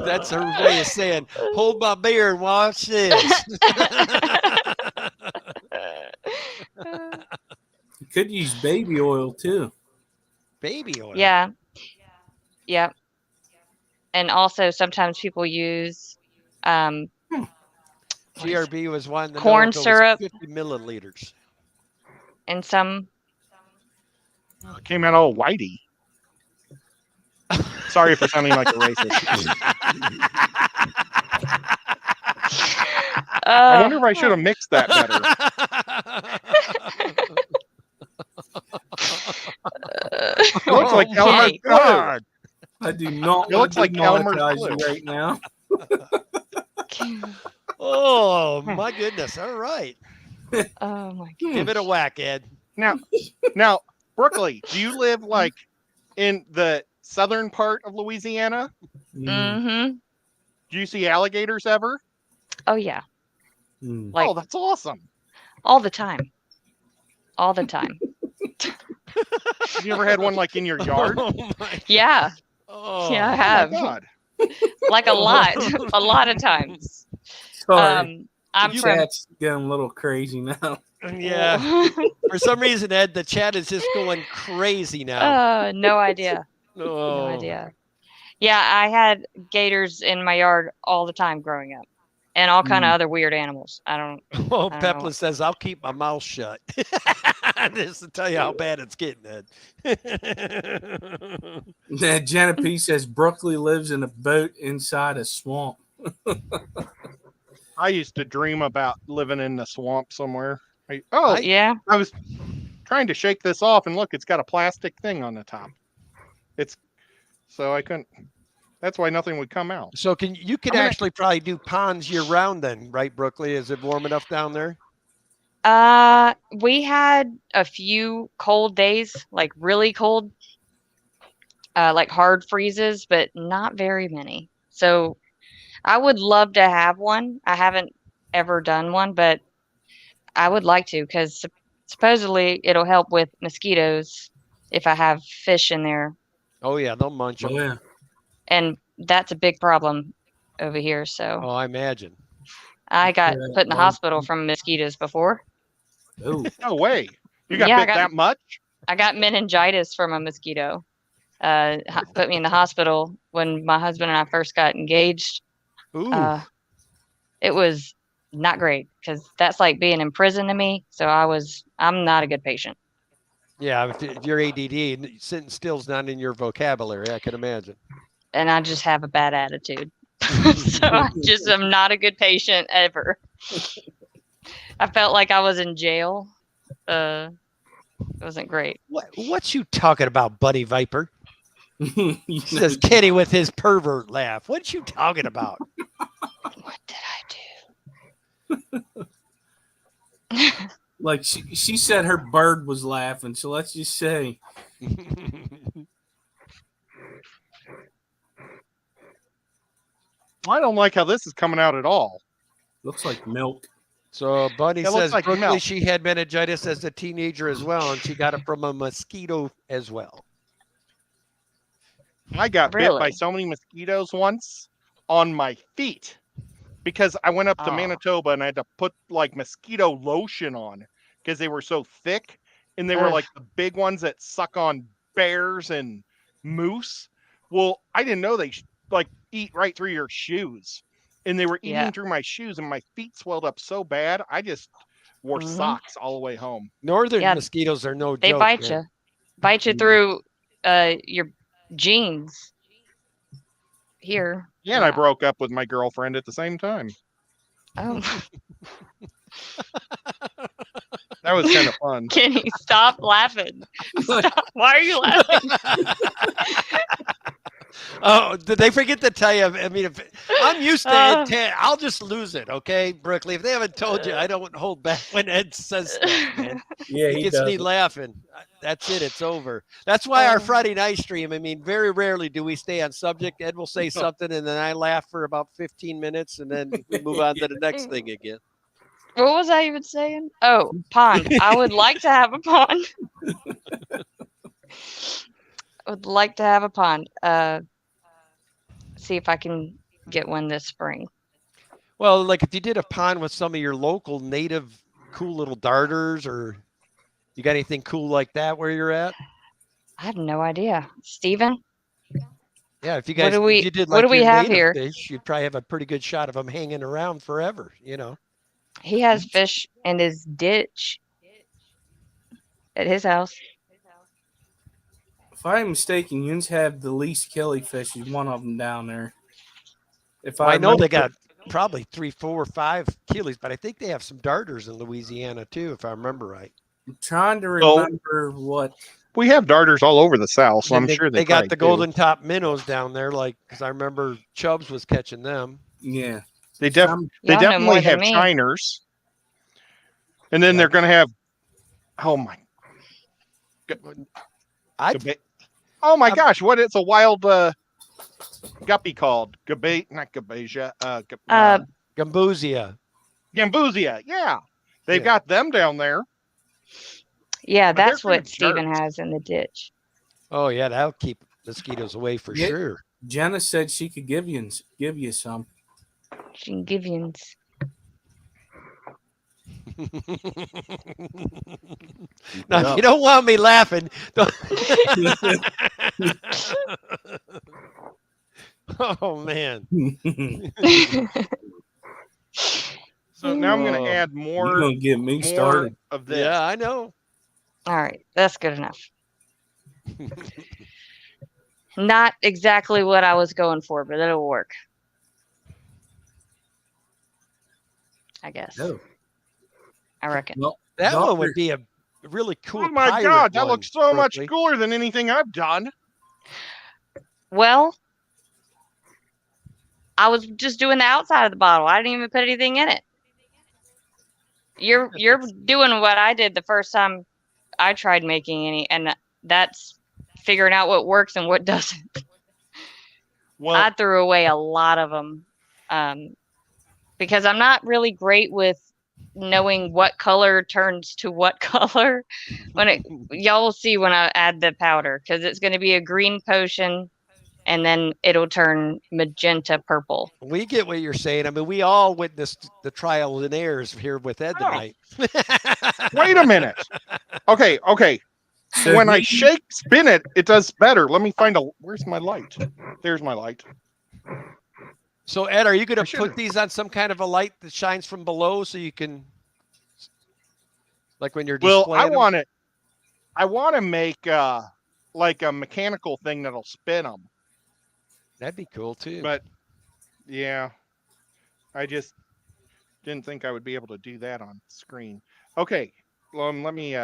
That's her way of saying, hold my beer and watch this. You could use baby oil too. Baby oil. Yeah. Yep. And also sometimes people use GRB was one. Corn syrup. 50 milliliters. in some. It came out all whitey. Sorry for sounding like a racist. I wonder if I should have mixed that better. It looks like Elmer's Okay. glue. I do not It looks like Elmer's demonetize you glue. right now. Oh, my goodness. All right. Oh my god. Give it a whack, Ed. Now, Brookly, do you live like in the southern part of Louisiana? Mm-hmm. Do you see alligators ever? Oh yeah. Mm. Like Oh, that's awesome. all the time. All the time. Have you ever had one like in your yard? Oh, my. Yeah. Oh. Yeah, I Oh have. my God. like a lot of times. Sorry. I'm The from. chat's getting a little crazy now. Yeah. For some reason, Ed, the chat is just going crazy now. No idea. No Oh, idea. Yeah, I had gators in my yard all the time growing up, and all kind of other weird animals. I don't know. Pepla says, I'll keep my mouth shut. Just to tell you how bad it's getting, Ed. Jenna P says Brookly lives in a boat inside a swamp. I used to dream about living in the swamp somewhere. Yeah. I was trying to shake this off, and look, it's got a plastic thing on the top. So I couldn't. That's why nothing would come out. So you could actually probably do ponds year round then, right, Brookly? Is it warm enough down there? We had a few cold days, like really cold, like hard freezes, but not very many. So I would love to have one. I haven't ever done one, but I would like to, because supposedly it'll help with mosquitoes if I have fish in there. Oh yeah, they'll munch them. Oh, yeah. And that's a big problem over here. So Oh, I imagine. I got put in the hospital from mosquitoes before. Oh, No way. You got bit that much? I got meningitis from a mosquito. Put me in the hospital when my husband and I first got engaged. Ooh. It was not great, because that's like being in prison to me. So I'm not a good patient. Yeah, if you're ADD, sitting still's not in your vocabulary, I can imagine. And I just have a bad attitude. So I'm not a good patient ever. I felt like I was in jail. It wasn't great. What's you talking about, Buddy Viper? Says Kenny with his pervert laugh. What you talking about? What did I do? Like she said her bird was laughing, so let's just say. I don't like how this is coming out at all. Looks like milk. So Bunny says like Brookly, milk. she had meningitis as a teenager as well, and she got it from a mosquito as well. I got bit by so many mosquitoes once on my feet because I went up to Manitoba and I had to put like mosquito lotion on because they were so thick, and they were like the big ones that suck on bears and moose. Well, I didn't know they like eat right through your shoes, and they were eating through my shoes, and my feet swelled up so bad I just wore socks all the way home. Northern mosquitoes are no joke. They bite you through your jeans here. Yeah, and I broke up with my girlfriend at the same time. Oh. That was kind of fun. Kenny, stop laughing. Stop. Why are you laughing? Oh, did they forget to tell you? I mean, if I'm used to Ed 10, I'll just lose it, okay, Brookly? If they haven't told you, I don't hold back when Ed says stuff, man. Yeah, it gets me laughing. That's it. It's over. That's why our Friday night stream, I mean, very rarely do we stay on subject. Ed will say something, and then I laugh for about 15 minutes, and then we move on to the next thing again. What was I even saying? Oh, pond. I would like to have a pond. I would like to have a pond. See if I can get one this spring. Well, like if you did a pond with some of your local native cool little darters, or you got anything cool like that where you're at? I have no idea. Steven? Yeah, if you guys if you did like what do we have here? Fish, you'd probably have a pretty good shot of them hanging around forever, you know. He has fish in his ditch at his house. If I'm mistaken, you have the least killifish is one of them down there. I know they got probably 3, 4, 5 killies, but I think they have some darters in Louisiana too, if I remember right. I'm trying to remember what. We have darters all over the South, so I'm sure they got the golden top minnows down there, like because I remember Chubbs was catching them. Yeah, they definitely have shiners, and then they're going to have. Oh my! Oh my gosh! What is a wild guppy called? Not gabesia. Gambusia. Gambusia. Yeah, they've got them down there. Yeah, that's what Steven has in the ditch. Oh yeah, that'll keep mosquitoes away for sure. Jenna said she could give you some. She can give you. Now, if you don't want me laughing, don't... Oh man. So now I'm going to add You're more, gonna get me more started. of this. Yeah, I know. All right, that's good enough. Not exactly what I was going for, but it'll work. I guess. No. I reckon. Well, That Doctor, one would be a really cool. Oh my pirate God, that one, looks so much Brookly. cooler than anything I've done. Well, I was just doing the outside of the bottle. I didn't even put anything in it. You're doing what I did the first time I tried making any, and that's figuring out what works and what doesn't. Well, I threw away a lot of them because I'm not really great with knowing what color turns to what color. Y'all will see when I add the powder, because it's going to be a green potion and then it'll turn magenta purple. We get what you're saying. I mean, we all witnessed the trial and errors here with Ed tonight. wait a minute. Okay. So When I spin it, it does better. Let me find where's my light? There's my light. So, Ed, are you going I to should've- put these on some kind of a light that shines from below so you can, like when you're Well, displaying them? I want to make like a mechanical thing that'll spin them. That'd be cool too. But yeah, I just didn't think I would be able to do that on screen. Okay, let me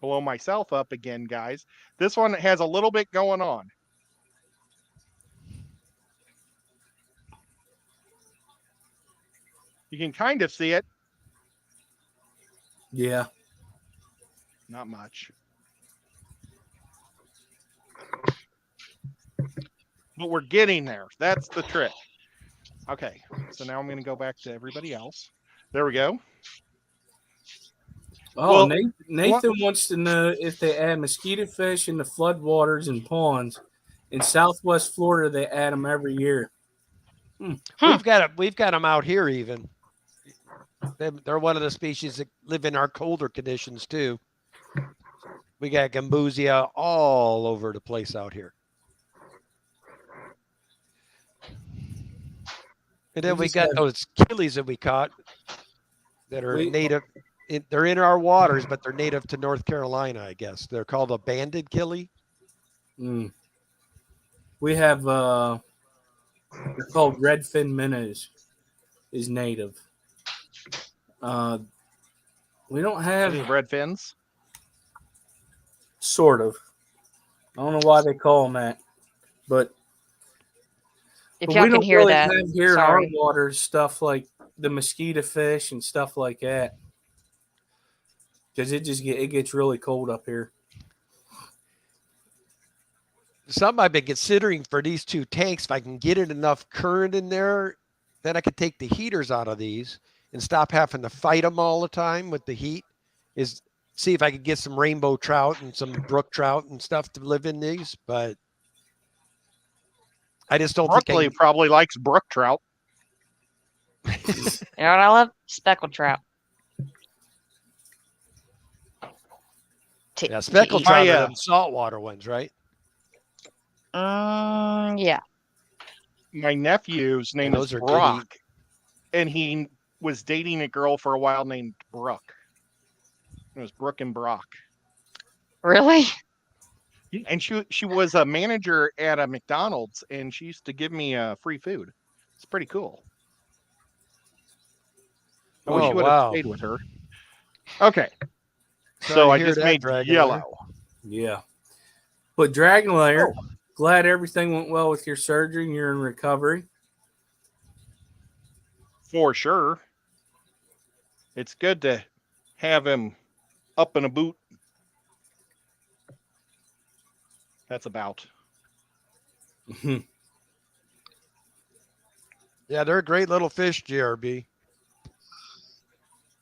blow myself up again, guys. This one has a little bit going on. You can kind of see it. yeah. Not much. But we're getting there. That's the trick. Okay, so now I'm going to go back to everybody else. There we go. Oh, Well, Nathan wants to know if they add mosquito fish in the floodwaters and ponds. In Southwest Florida, they add them every year. We've got them out here even. They're one of the species that live in our colder conditions too. We got gambusia all over the place out here. And then we got those killies that we caught that are native. They're in our waters, but they're native to North Carolina, I guess. They're called a banded killie. Mm. We have they're called redfin minnows. Is native. We don't have Any red fins? sort of. I don't know why they call them that, but If we y'all can don't hear really that, have here sorry. in our waters stuff like the mosquito fish and stuff like that, because it gets really cold up here. Something I've been considering for these two tanks, if I can get it enough current in there, then I could take the heaters out of these and stop having to fight them all the time with the heat, is see if I could get some rainbow trout and some brook trout and stuff to live in these. But I just don't Brookly think probably likes brook trout. You know what I love? Speckled trout. yeah, speckled eat. trout are them saltwater ones, right? Yeah. My nephew's name is those are good Brock, and he was dating a girl for a while named Brooke. It was Brooke and Brock. Really? And she was a manager at a McDonald's, and she used to give me free food. It's pretty cool. I wish you would have stayed with her. Okay. So I just made yellow. Yeah. But Dragon Layer, glad everything went well with your surgery and you're in recovery. For sure. It's good to have him up in a boot. That's about. Yeah, they're a great little fish, JRB.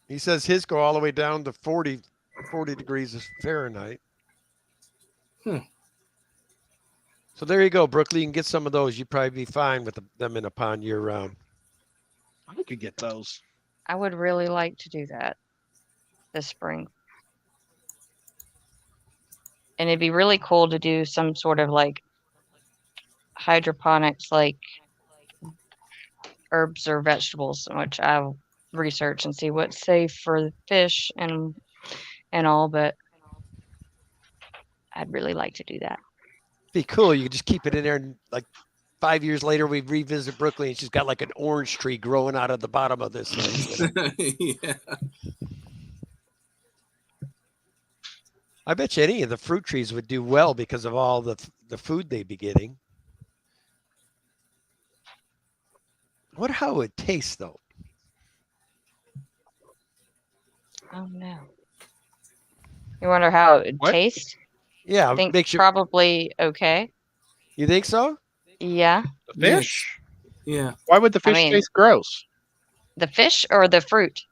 He says his go all the way down to 40 degrees Fahrenheit. So there you go, Brookly. You can get some of those. You'd probably be fine with them in a pond year round. I could get those. I would really like to do that this spring. And it'd be really cool to do some sort of like hydroponics, like herbs or vegetables, which I'll research and see what's safe for fish and all, but I'd really like to do that. Be cool. You could just keep it in there, and like 5 years later, we revisit Brookly, and she's got like an orange tree growing out of the bottom of this thing. Yeah. I bet you any of the fruit trees would do well because of all the food they'd be getting. I wonder how it would taste, though. Oh no. You wonder how it would What? taste? Yeah, I think makes you. probably okay. You think so? Yeah. The fish? Yeah. Why would the fish mean- taste gross? The fish or the fruit?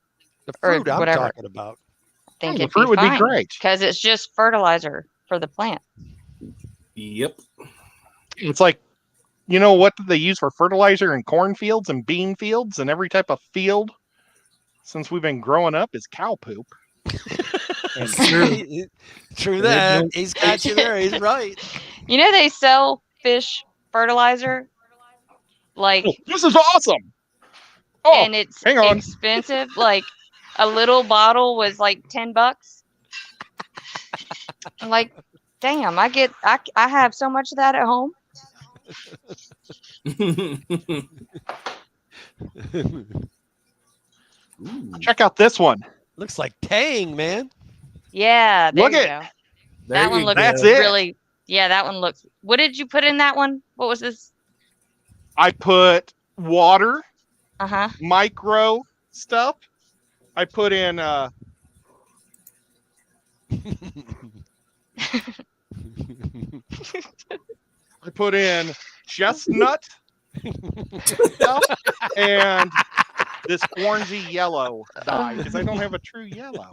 The Or fruit I'm whatever. talking about. I think the it'd fruit would be great. because it's just fertilizer for the plant. Yep. It's like, you know what they use for fertilizer in cornfields and bean fields and every type of field since we've been growing up is cow poop. That's true. True that. He's got you there. He's right. You know they sell fish fertilizer, like, Oh, this is awesome. Oh, and it's hang on. expensive. Like a little bottle was like $10. I'm like, damn, I have so much of that at home. check out this one. Looks like Tang, man. Yeah, there Look you at- go. There That one you looks go. That's it. really. Yeah, that one looks. What did you put in that one? What was this? I put water, Uh-huh. micro stuff. I put in I put in chestnut stuff and this orangey yellow dye because I don't have a true yellow.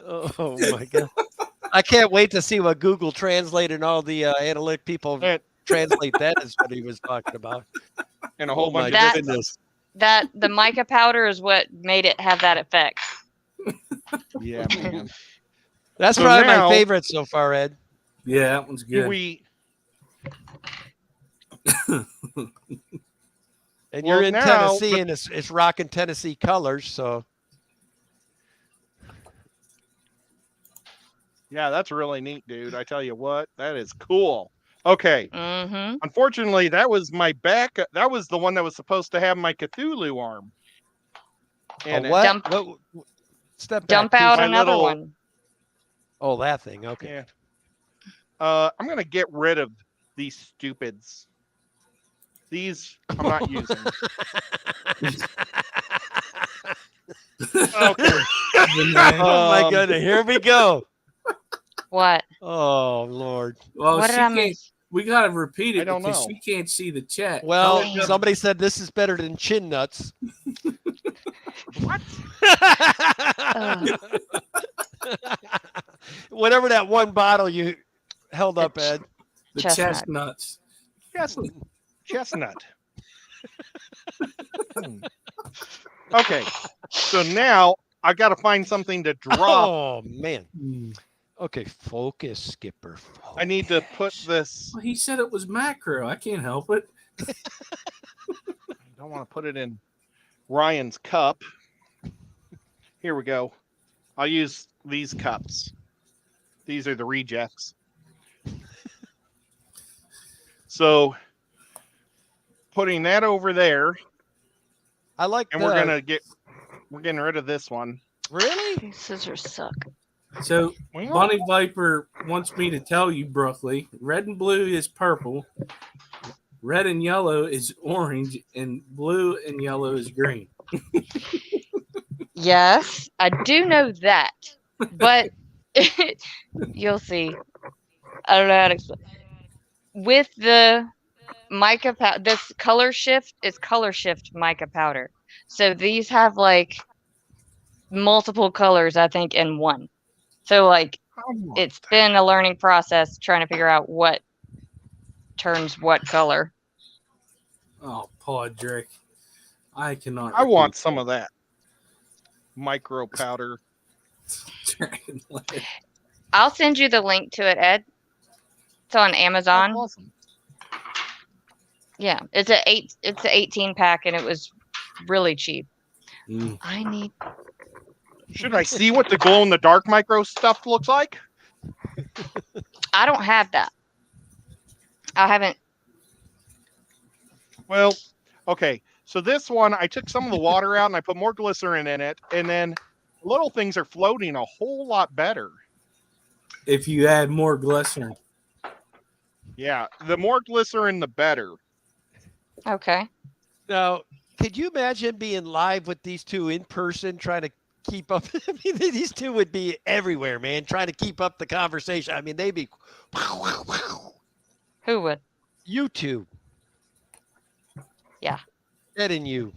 Oh my god! I can't wait to see what Google Translate and all the analytic people And, translate that as what he was talking about. and a whole Oh my bunch That- of goodness! That the mica powder is what made it have that effect. yeah, man. That's So probably now- my favorite so far, Ed. Yeah, that one's good. We And Well, you're in now- Tennessee, and it's rocking Tennessee colors. So yeah, that's really neat, dude. I tell you what, that is cool. Okay. Mm-hmm. Unfortunately, that was my back. That was the one that was supposed to have my Cthulhu arm. And a what? Dump- What- Step back. Dump please. out my another little- one. Oh, that thing. Okay. Yeah. I'm gonna get rid of these stupids. These I'm not using. Okay. Oh my Um, goodness! Here we go. What? Oh Lord. Well, What she did I can't. miss? We gotta repeat I it don't because know. she can't see the chat. Well, Damn. somebody said this is better than chin nuts. What? Whatever that one bottle you held up, Ed. the Chestnut. chestnuts. Chestnut. Okay. So now I got to find something to drop. Oh man. Okay, focus, Skipper. I need to put this. Well, he said it was macro. I can't help it. I don't want to put it in Ryan's cup. Here we go. I'll use these cups. These are the rejects. So putting that over there, I like and the, we're getting rid of this one. really. These scissors suck. So Well, Bonnie Viper wants me to tell you, Brookly, red and blue is purple, red and yellow is orange, and blue and yellow is green. Yes, I do know that, but you'll see. I don't know how to explain. With the mica powder, this color shift is color shift mica powder. So these have like multiple colors, I think, in one. So like it's been a learning process trying to figure out what turns what color. Oh, Podrick. I cannot. I want some of that micro powder. I'll send you the link to it, Ed. It's on Amazon. That's awesome. Yeah, it's an 18 pack, and it was really cheap. Mm. I need. Should I see what the glow in the dark micro stuff looks like? I don't have that. I haven't. Well, okay. So this one, I took some of the water out and I put more glycerin in it, and then little things are floating a whole lot better. If you add more glycerin. Yeah, the more glycerin, the better. Okay. Now, could you imagine being live with these two in person, trying to keep up? I mean, these two would be everywhere, man, trying to keep up the conversation. I mean, they'd be. Who would? You two. Yeah. Ed and you.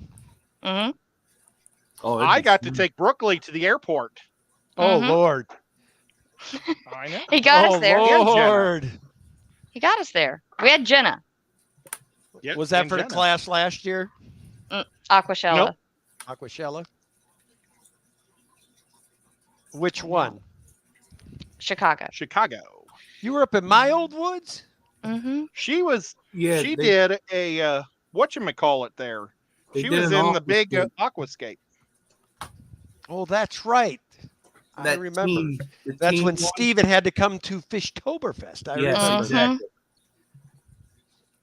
Mm-hmm. Oh, I got to take Brookly to the airport. Oh, Mhm. Lord. I know. He got Oh, us there. Lord. He got us there. We had Jenna. Yep, Was that and for the Jenna. class last year? Aquashella. Nope. Aquashella? Which one? Chicago. Chicago. You were up in my old woods? Mm-hmm. She was. Yeah, she they- did a whatchamacallit there. they She did was an in the big aquascape. aquascape. Oh, that's right. I That remember. team- the That's team when won. Steven had to come to Fishtoberfest. I Yes, remember. exactly.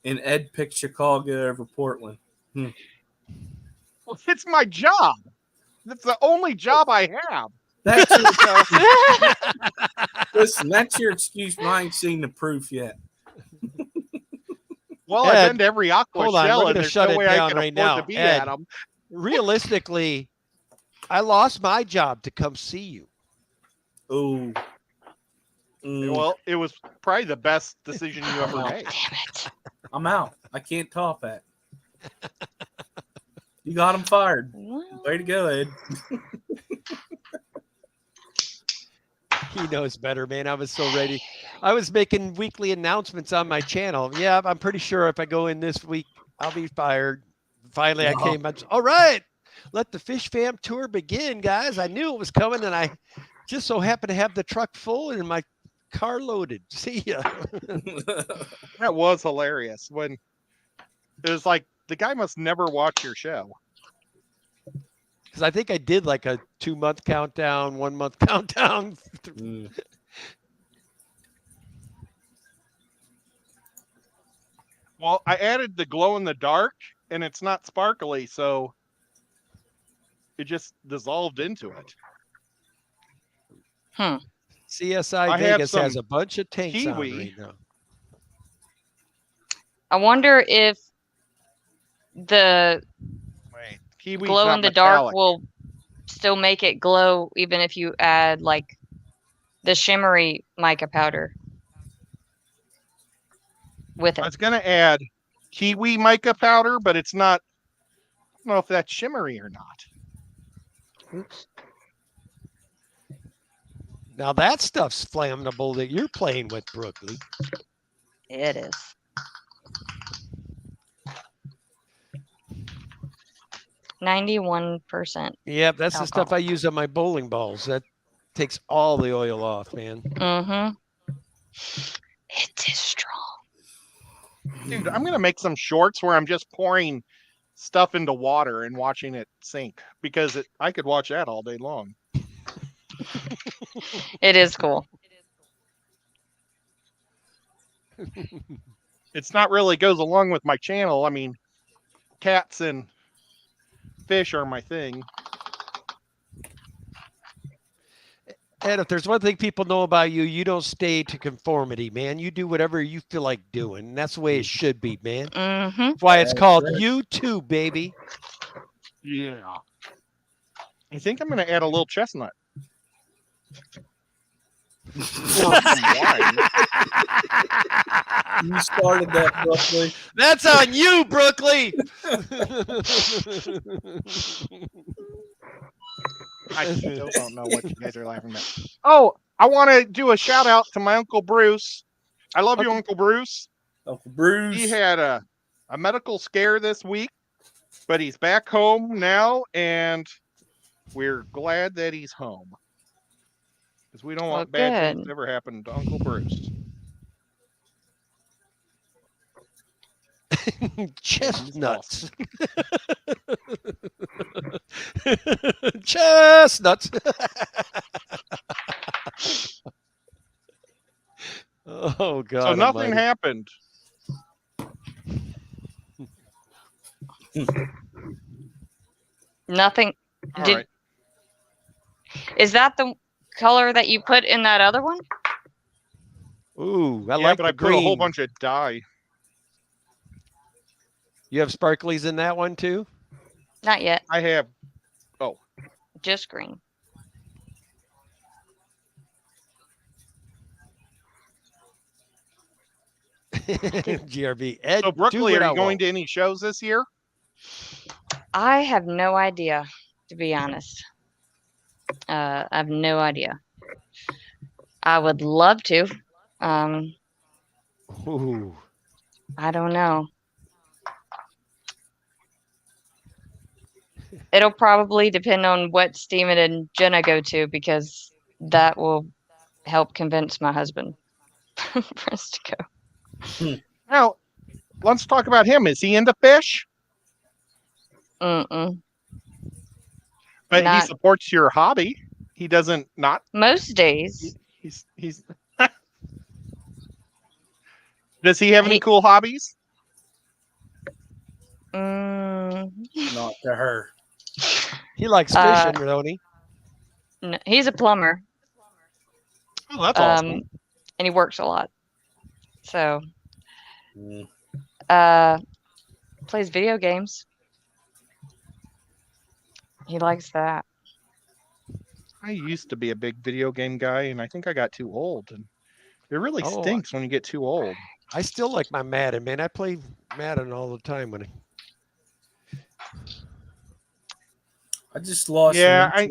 And Ed picked Chicago over Portland. Well, it's my job. That's the only job I have. That's listen, that's your excuse, but I ain't seen the proof yet. Well, Ed, I've been to every hold on, we're Aquashella, gonna and there's shut no it way I down can right afford now. to be Ed. at them. Realistically, I lost my job to come see you. Oh. Well, it was probably the best decision you ever Wow. made. Damn it. I'm out. I can't top that. You got him fired. Way to go, Ed. He knows better, man. I was so ready. I was making weekly announcements on my channel. Yeah, I'm pretty sure if I go in this week, I'll be fired. Finally, I Wow. came. All right, let the Fish Fam tour begin, guys. I knew it was coming, and I just so happened to have the truck full and my car loaded. See ya. That was hilarious. When it was like the guy must never watch your show. Because I think I did like a 2-month countdown, 1-month countdown. Mm. Well, I added the glow in the dark, and it's not sparkly, so it just dissolved into it. CSI I have Vegas has some a bunch of tanks on kiwi. right now. I wonder if the Wait, kiwi's glow not in the dark metallic. will still make it glow even if you add like the shimmery mica powder with I it. was gonna add kiwi mica powder, but it's not. I don't know if that's shimmery or not. Oops. Now that stuff's flammable that you're playing with, Brookly. It is. %91%. Yep, that's the stuff Alcohol. I use on my bowling balls. That takes all the oil off, man. Mm-hmm. It is strong. Dude, I'm gonna make some shorts where I'm just pouring stuff into water and watching it sink because I could watch that all day long. It is cool. It's not really goes along with my channel. I mean, cats and fish are my thing. Ed, if there's one thing people know about you, you don't stay to conformity, man. You do whatever you feel like doing. And that's the way it should be, man. Mm-hmm. That's why it's That's called right. You Too, baby. Yeah. I think I'm gonna add a little chestnut. Or some wine. You started that, Brookly. That's on you, Brookly. I still don't know what you guys are laughing at. Oh, I want to do a shout out to my Uncle Bruce. I love you, Okay. Uncle Bruce. Uncle Bruce. He had a medical scare this week, but he's back home now, and we're glad that he's home. Because we don't want bad things to ever happen to Uncle Bruce. Chestnuts. Chestnuts. Oh God. So nothing almighty. happened. Nothing. All right. Is that the color that you put in that other one? Ooh, I Yeah, like but the I green. put a whole bunch of dye. You have sparklies in that one too? Not yet. I have. Just green. GRB. Ed, So, Brookly, do are you going to any shows this year? I have no idea, to be honest. I have no idea. I would love to. Ooh. I don't know. It'll probably depend on what Steven and Jenna go to, because that will help convince my husband for us to go. Now, let's talk about him. Is he into fish? Mm-mm. But he Not supports your hobby. He doesn't not. most days. He's. Does he have any cool hobbies? Not to her. He likes fishing, don't he? No, he's a plumber. Oh, that's awesome. And he works a lot. So, Mm. plays video games. He likes that. I used to be a big video game guy, and I think I got too old. And it really stinks when you get too old. I still like my Madden, man. I play Madden all the time when I just lost. Yeah,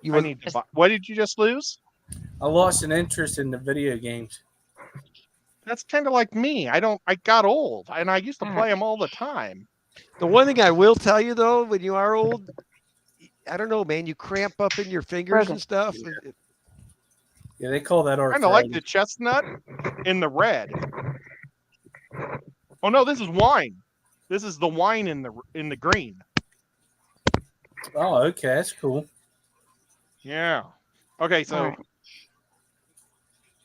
you need to buy. What did you just lose? I lost an interest in the video games. That's kind of like me. I got old, and I used to play them all the time. The one thing I will tell you though, when you are old, I don't know, man, you cramp up in your fingers and stuff. Yeah, they call that arthritis. Kind of like the chestnut in the red. Oh no, this is wine. This is the wine in the green. Oh, okay, that's cool. Yeah. Okay, so Right.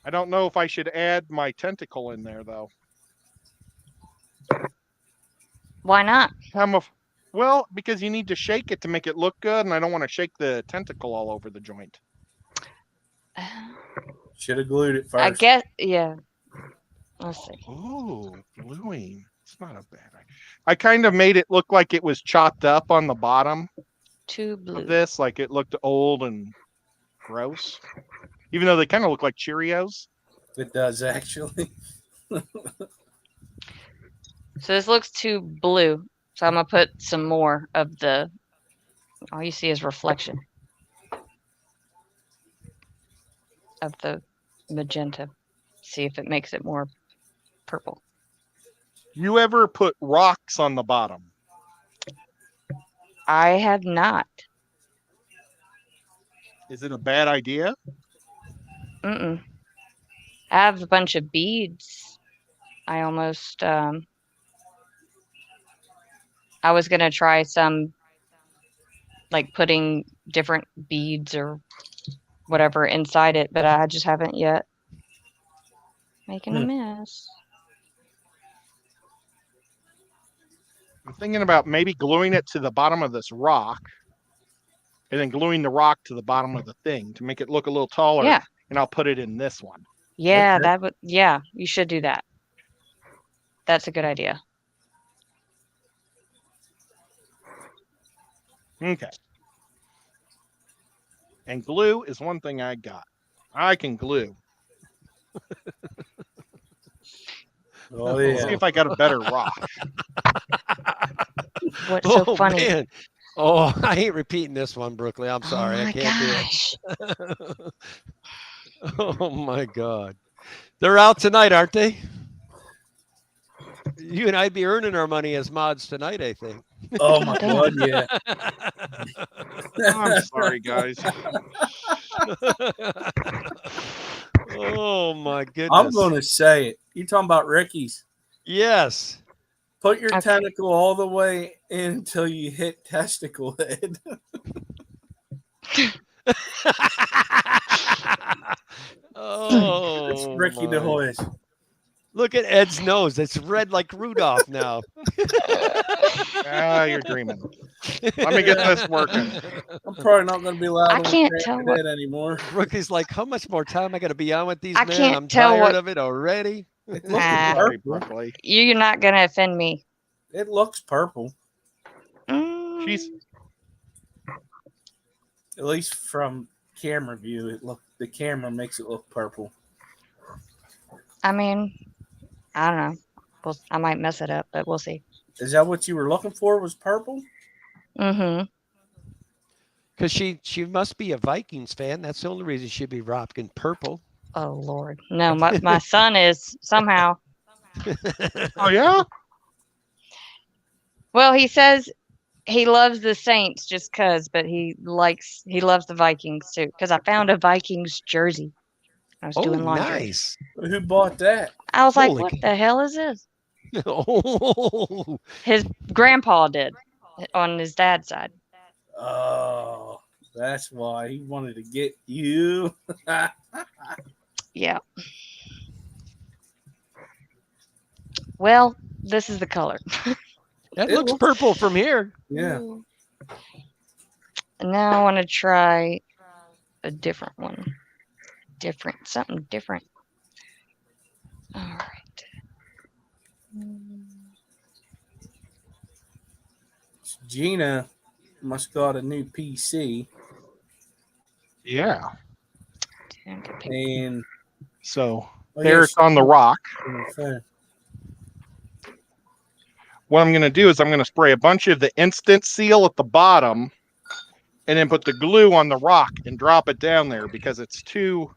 I don't know if I should add my tentacle in there though. Why not? Well, because you need to shake it to make it look good, and I don't want to shake the tentacle all over the joint. Should have glued it first. I guess, yeah. Let's see. Ooh, gluing. It's not a bad idea. I kind of made it look like it was chopped up on the bottom Too blue. of this, like it looked old and gross. Even though they kind of look like Cheerios. It does, actually. So this looks too blue. So I'm going to put some more of the, all you see is reflection of the magenta. See if it makes it more purple. You ever put rocks on the bottom? I have not. Is it a bad idea? Mm-mm. I have a bunch of beads. I almost, I was going to try some, like putting different beads or whatever inside it, but I just haven't yet. Making a mess. I'm thinking about maybe gluing it to the bottom of this rock and then gluing the rock to the bottom of the thing to make it look a little taller. Yeah. And I'll put it in this one. Yeah, Okay. that would, yeah, you should do that. That's a good idea. Okay. And glue is one thing I got. I can glue. Oh, Let's see yeah. if I got a better rock. What's so Oh, funny? man. Oh, I ain't repeating this one, Brookly. I'm sorry. Oh I my can't gosh. do it. Oh my God. They're out tonight, aren't they? You and I'd be earning our money as mods tonight, I think. Oh my Damn. God, yeah. I'm sorry, guys. Oh my goodness. I'm going to say it. You talking about Ricky's? Yes. Put your Okay. tentacle all the way in until you hit testicle head. Oh, It's Ricky my. DeHoy's. Look at Ed's nose. It's red like Rudolph now. Ah, you're dreaming. Let me get this working. I'm probably not going to be allowed I to can't look tell at what- it anymore. Brookly's like, how much more time I got to be on with these I men? can't I'm tell tired what- of it already. It looks Ah. Sorry, purple. Brookly. You're not gonna offend me. It looks purple, She's at least from camera view. The camera makes it look purple. I mean, I don't know. Well, I might mess it up, but we'll see. Is that what you were looking for? Was purple? Mm-hmm. Because she must be a Vikings fan. That's the only reason she'd be rocking purple. Oh Lord, no. My son is somehow. oh yeah. Well, he says he loves the Saints just cause, but he loves the Vikings too. Cause I found a Vikings jersey. I was Oh, doing laundry. nice. Who bought that? I was like, Holy what cow. the hell is this? Oh, His grandpa did on his dad's side. Oh, that's why he wanted to get you. Yeah. Well, this is the color. that It looks looks- purple from here. Yeah. And now I want to try a different one. Something different. All right. Gina must got a new PC, Yeah. and So oh, there's yeah, on the rock. on her phone. What I'm going to do is I'm going to spray a bunch of the instant seal at the bottom and then put the glue on the rock and drop it down there because it's too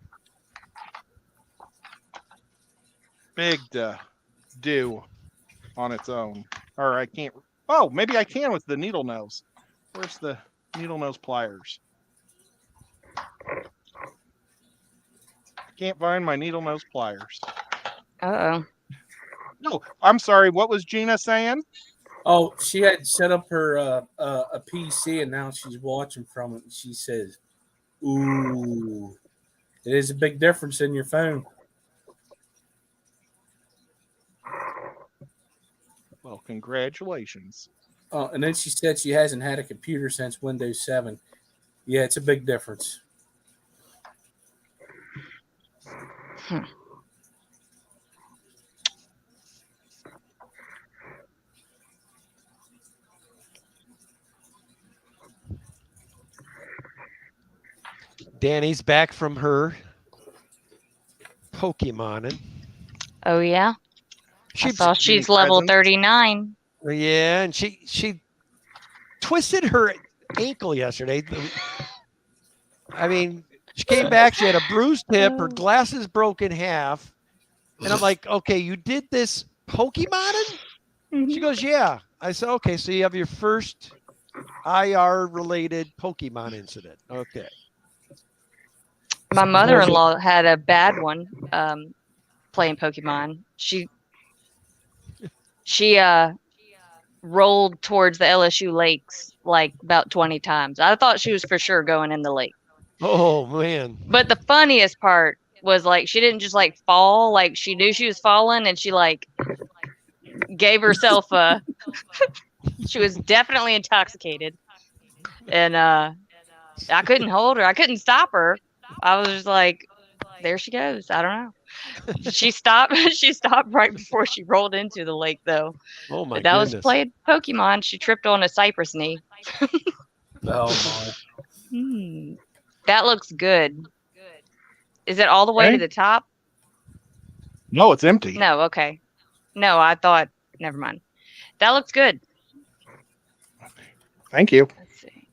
big to do on its own. Or I can't. Oh, maybe I can with the needle nose. Where's the needle nose pliers? I can't find my needle nose pliers. Uh-oh. No, I'm sorry. What was Gina saying? Oh, she had set up her a PC, and now she's watching from it. And she says, "Ooh, it is a big difference in your phone." Well, congratulations. And then she said she hasn't had a computer since Windows 7. Yeah, it's a big difference. Danny's back from her Pokemoning. Oh yeah. I saw she's many level presents. 39. Yeah, and she twisted her ankle yesterday. I mean, she came back, she had a bruised hip, her glasses broke in half. And I'm like, okay, you did this Pokemoning? She goes, yeah. I said, okay, so you have your first IR-related Pokemon incident. Okay. My mother-in-law had a bad one playing Pokemon. She rolled towards the LSU lakes like about 20 times. I thought she was for sure going in the lake. Oh, man. But the funniest part was like she didn't just like fall, like she knew she was falling and she like gave herself a she was definitely intoxicated. And I couldn't hold her. I couldn't stop her. I was just like, there she goes. I don't know. She stopped right before she rolled into the lake though. Oh, my That goodness. was playing Pokemon. She tripped on a cypress knee. Oh my! That looks good. Is it all the way to Okay. the top? No, it's empty. No, okay. No, I thought never mind. That looks good. Thank you. Let's see.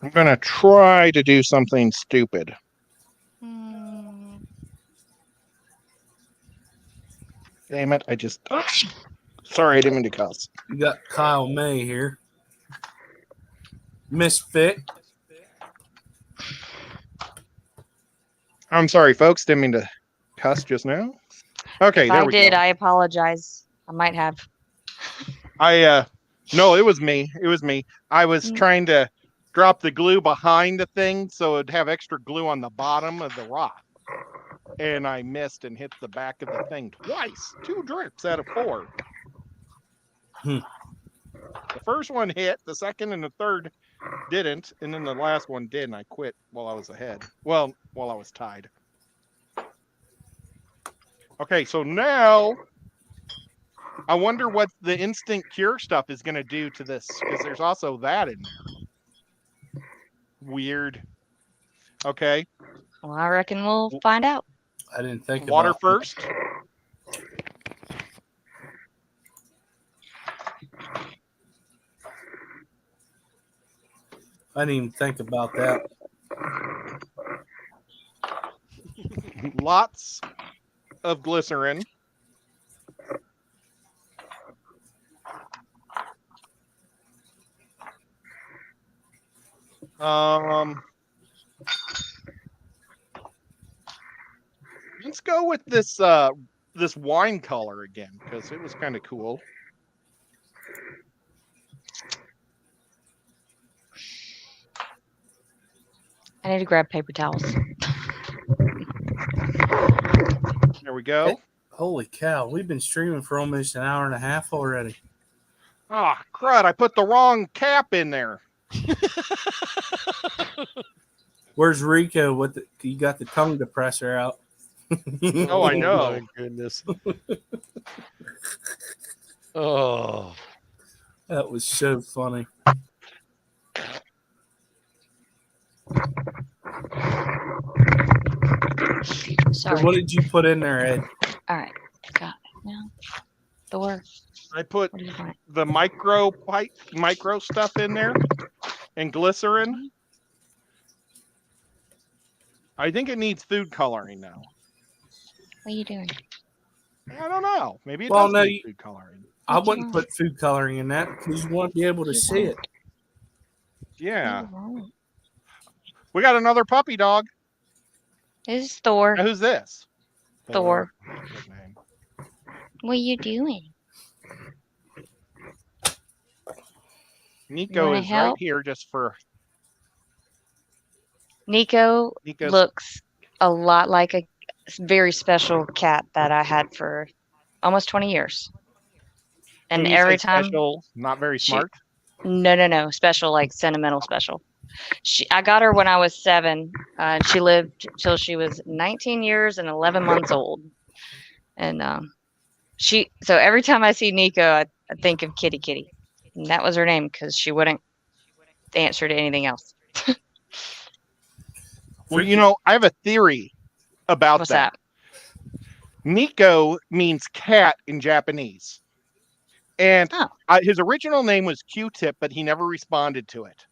I'm going to try to do something stupid. Damn it! I just. Sorry, I didn't mean to cuss. You got Kyle May here. Misfit. I'm sorry, folks. Didn't mean to cuss just now. Okay, If there I we did, go. I apologize. I might have. No, it was me. It was me. I was Mm. trying to drop the glue behind the thing so it'd have extra glue on the bottom of the rock. And I missed and hit the back of the thing twice. 2 drips out of 4. Hmm. The first one hit, the second and the third didn't, and then the last one did, and I quit while I was ahead. Well, while I was tied. Okay, so now I wonder what the instant cure stuff is going to do to this, because there's also that in there. Weird. Okay. Well, I reckon we'll find out. I didn't think Water about first. I didn't even think about that. Lots of glycerin. Let's go with this this wine color again, because it was kind of cool. I need to grab paper towels. There we go. Holy cow, we've been streaming for almost an hour and a half already. Ah, crud, I put the wrong cap in there. Where's Rico? You got the tongue depressor out. Oh, I know. My goodness. Oh. That was so funny. Sorry. What did you put in there, Ed? All right. Got it now. Thor. I put What do you want? the micro stuff in there and glycerin. I think it needs food coloring now. What are you doing? I don't know. Maybe it Well, does no, need food coloring. I wouldn't put food coloring in that because you want to be able to see it. Yeah. Oh, We got another puppy dog. this is Thor. Now, who's this? Thor. Good name. What are you doing? Nico wanna is right help? here just for Nico's looks a lot like a very special cat that I had for almost 20 years. And when you every say time, special, not very smart. no, special, like sentimental special. I got her when I was 7. She lived till she was 19 years and 11 months old. And so every time I see Nico, I think of Kitty Kitty. And that was her name because she wouldn't answer to anything else. Well, I have a theory about What's that? Nico means cat in Japanese. And his original name was Q-Tip, but he never responded to it.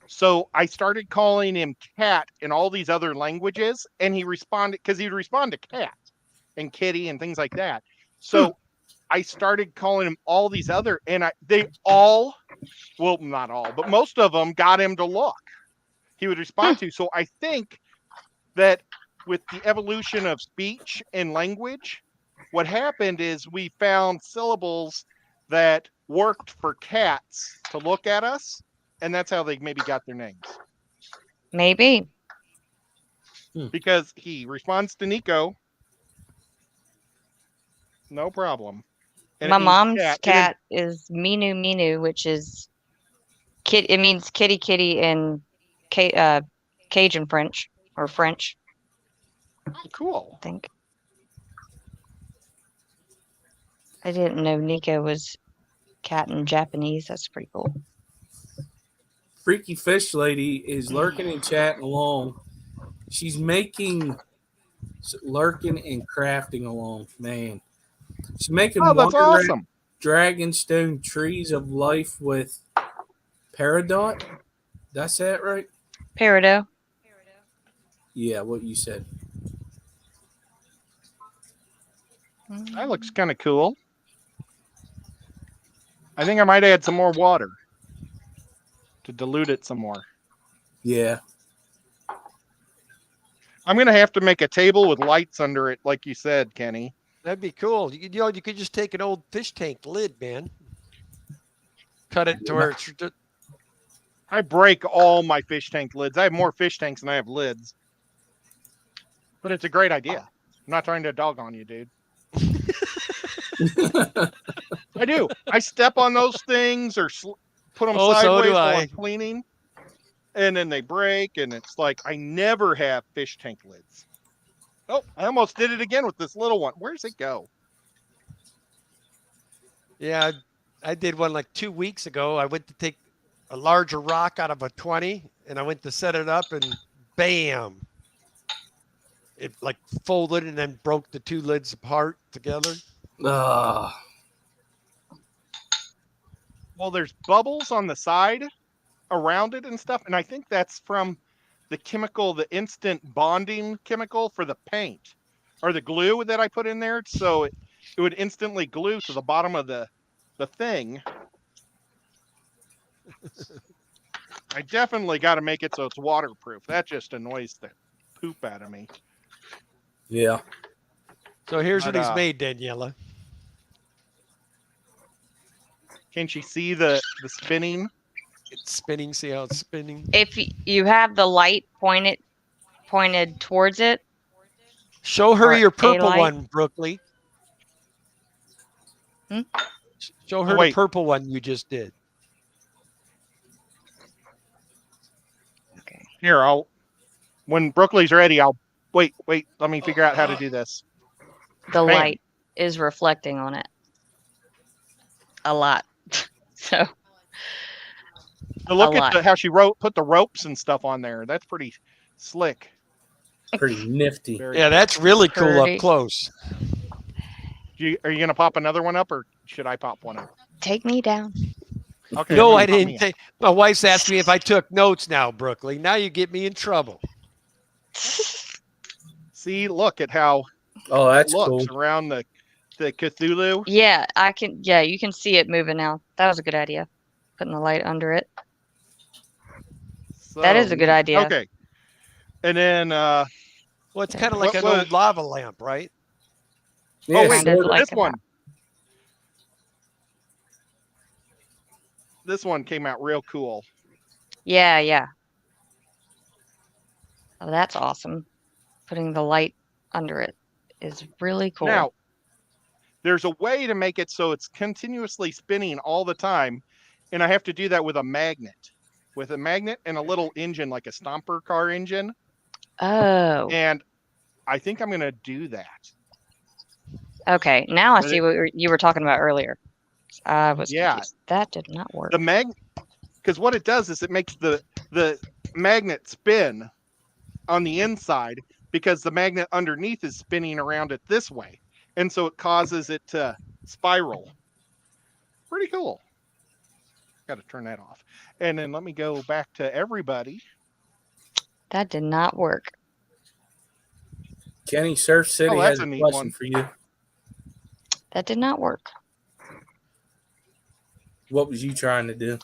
So I started calling him cat in all these other languages, and he responded because he'd respond to cat and kitty and things like that. So I started calling him all these other, and they all, well, not all, but most of them got him to look. He would respond to. So I think that with the evolution of speech and language, what happened is we found syllables that worked for cats to look at us, and that's how they maybe got their names. Maybe. Because he responds to Nico, no problem. And My mom's cat is Minu Minu, which is it means kitty kitty in Cajun French or French. Cool. I think. I didn't know Nico was cat in Japanese. That's pretty cool. Freaky Fish Lady is lurking and chatting along. She's lurking and crafting along, man. She's making that's awesome. Dragonstone trees of life with peridot. That's that right? Peridot. Yeah, what you said. That looks kind of cool. I think I might add some more water to dilute it some more. Yeah. I'm going to have to make a table with lights under it, like you said, Kenny. That'd be cool. You could just take an old fish tank lid, man. Cut it to where it's. I break all my fish tank lids. I have more fish tanks than I have lids. But it's a great idea. I'm not trying to dog on you, dude. I do. I step on those things or put them sideways while I'm cleaning, and then they break, and it's like I never have fish tank lids. Oh, I almost did it again with this little one. Where's it go? Yeah, I did one like 2 weeks ago. I went to take a larger rock out of a 20, and I went to set it up, and bam! It like folded and then broke the two lids apart together. Well, there's bubbles on the side around it and stuff, and I think that's from the chemical, the instant bonding chemical for the paint or the glue that I put in there, so it would instantly glue to the bottom of the thing. I definitely got to make it so it's waterproof. That just annoys the poop out of me. Yeah. So here's what he's made, Daniela. Can she see the spinning? It's spinning. See how it's spinning? If you have the light pointed towards it. Show her your purple one, Brookly. Show her the purple one you just did. Okay. Here, when Brookly's ready, wait, let me figure out how to do this. The light is reflecting on it a lot. So look at how she put the ropes and stuff on there. That's pretty slick. Pretty nifty. Yeah, that's really cool up close. Are you going to pop another one up, or should I pop one up? Take me down. Okay. No, I didn't take. My wife's asked me if I took notes now, Brookly. Now you get me in trouble. See, look at how that's it looks around the Cthulhu. Yeah, I can. Yeah, you can see it moving now. That was a good idea. Putting the light under it. So, that is a good idea. Okay. And then, well, it's kind of like an old lava lamp, right? Yeah, oh, wait, this one. This one came out real cool. Yeah, yeah. Oh, that's awesome. Putting the light under it is really cool. Now, there's a way to make it so it's continuously spinning all the time, and I have to do that with a magnet. With a magnet and a little engine, like a stomper car engine. Oh. And I think I'm going to do that. Okay, now I see what you were talking about earlier. I was confused. That did not work. Because what it does is it makes the magnet spin on the inside, because the magnet underneath is spinning around it this way, and so it causes it to spiral. Pretty cool. Got to turn that off, and then let me go back to everybody. That did not work. Kenny, Surf City has a question for you. That did not work. What was you trying to do?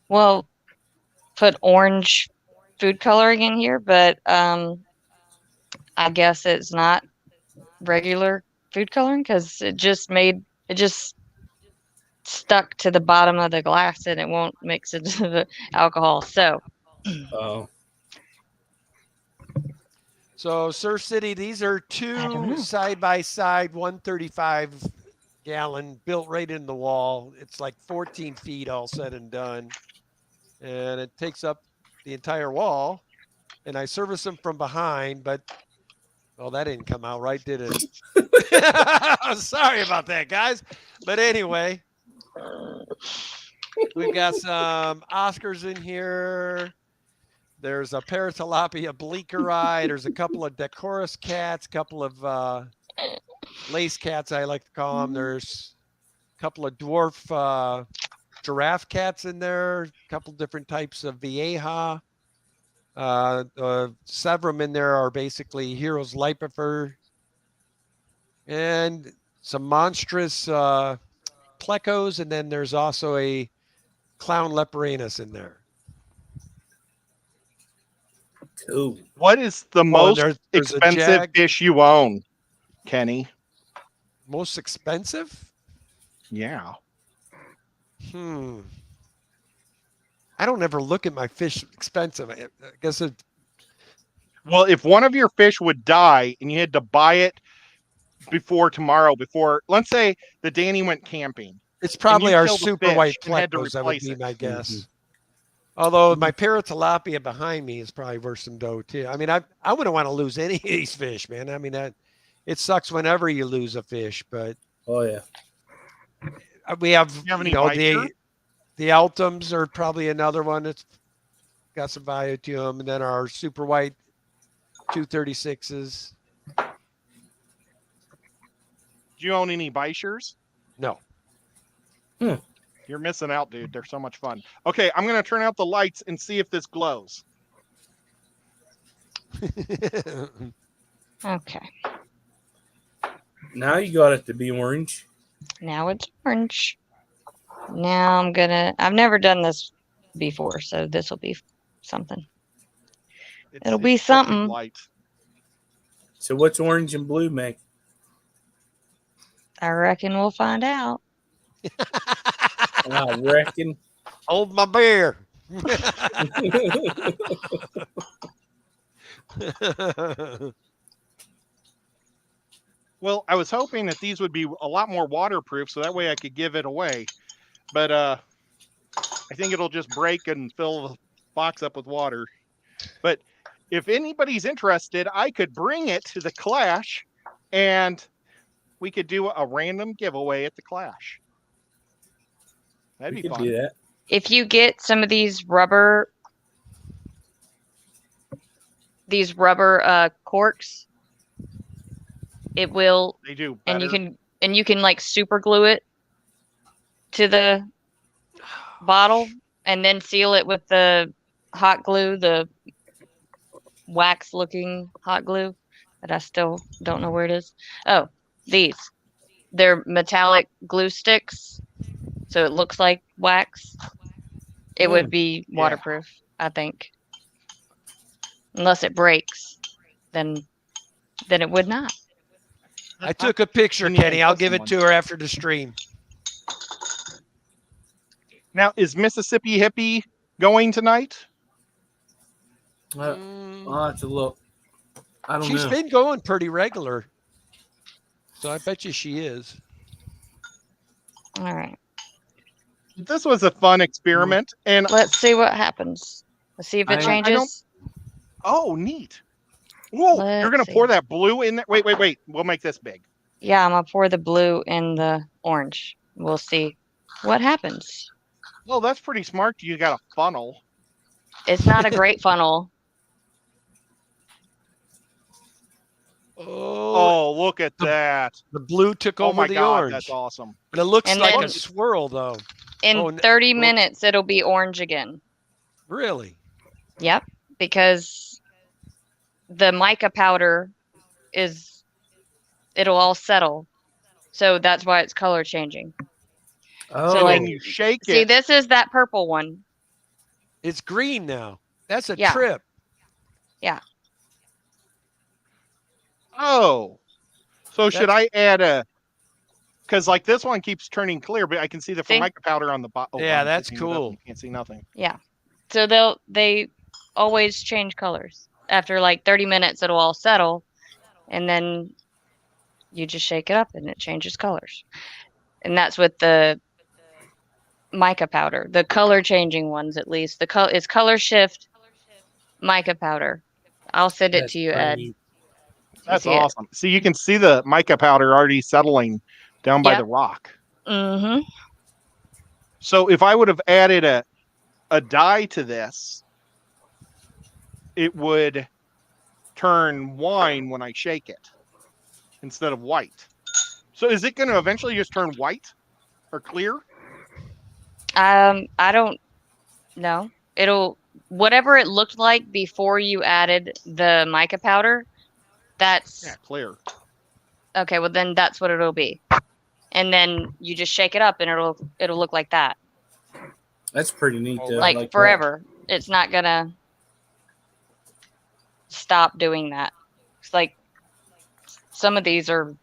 Well, put orange food coloring in here, but I guess it's not regular food coloring because it just stuck to the bottom of the glass and it won't mix into the alcohol. So. So Surf City, these are two side-by-side 135-gallon built right in the wall. It's like 14 feet all said and done. And it takes up the entire wall. And I service them from behind, but, well, that didn't come out right, did it? Sorry about that, guys. But anyway, we've got some Oscars in here. There's a Paratilapia bleakeri. There's a couple of decorous cats, a couple of lace cats, I like to call them. There's a couple of dwarf giraffe cats in there, a couple different types of vieja. Several in there are basically Heroes Lipifer. and some monstrous plecos, and then there's also a clown leporinus in there. Cool. What is the and most there's a expensive jag. fish you own, Kenny? Most expensive? Yeah. I don't ever look at my fish expensive. I guess it, Well, if one of your fish would die and you had to buy it before tomorrow, before, let's say the Danny went camping, it's probably you our killed a super fish white and had to plecos. That would replace be it. my guess. Mhm. Although my paratilapia behind me is probably worse than dough too. I mean, I wouldn't want to lose any of these fish, man. I mean, it sucks whenever you lose a fish, but Oh yeah. we have, You have any you know, bite here? the Altums are probably another one that's got some value to them, and then our super white 236s. Do you own any Bishers? No. You're missing out, dude. They're so much fun. Okay, I'm going to turn out the lights and see if this glows. Okay. Now you got it to be orange. Now it's orange. Now I've never done this before, so this will be something. It'll be it's such a something. light. So what's orange and blue make? I reckon we'll find out. I reckon. Hold my beer. Well, I was hoping that these would be a lot more waterproof, so that way I could give it away. But I think it'll just break and fill the box up with water. But if anybody's interested, I could bring it to the Clash, and we could do a random giveaway at the Clash. That'd We be could fun. do that. If you get some of these rubber corks, it will, They do better. and you can like super glue it to the bottle and then seal it with the hot glue, the wax looking hot glue that I still don't know where it is. Oh, they're metallic glue sticks, so it looks like wax. It would be waterproof, I think, unless it breaks, then it would not. I took a picture, Can you Kenny. I'll tell give it to her after the stream. Now, is Mississippi Hippie going tonight? I'll have to look. I don't She's know. been going pretty regular, so I bet you she is. All right, This was a fun experiment, and let's see what happens. Let's see if it I changes. oh, neat. Whoa, you're Let's gonna pour see. that blue in there? Wait. We'll make this big. Yeah, I'm gonna pour the blue in the orange. We'll see what happens. Well, that's pretty smart. You got a funnel. It's not a great funnel. Oh, look at that. The blue took Oh over my the God, orange. that's awesome. But it looks And like then- a swirl, though. In Oh, 30 well- minutes, it'll be orange again. Really? Yep, because the mica powder it'll all settle. So that's why it's color changing. Oh, So, So like- when you shake See, it, this is that purple one. It's green now. That's a Yeah. trip. oh. So should I add because like this one keeps turning clear, but I can see the See? formica powder on the bottom. Yeah, that's cool. You can't see nothing. So they always change colors. After like 30 minutes, it'll all settle. And then you just shake it up and it changes colors. And that's with the mica powder, the color changing ones at least. It's color shift mica powder. I'll send it to you, Ed. That's see it. awesome. See, you can see the mica powder already settling down by Yep. the rock. Mm-hmm. So if I would have added a dye to this, it would turn wine when I shake it instead of white. So is it going to eventually just turn white or clear? I don't know. It'll whatever it looked like before you added the mica powder. That's Yeah, clear. Okay, well then that's what it'll be. And then you just shake it up and it'll look like that. That's pretty neat, though. Like that. forever. It's not gonna stop doing that. It's like some of these are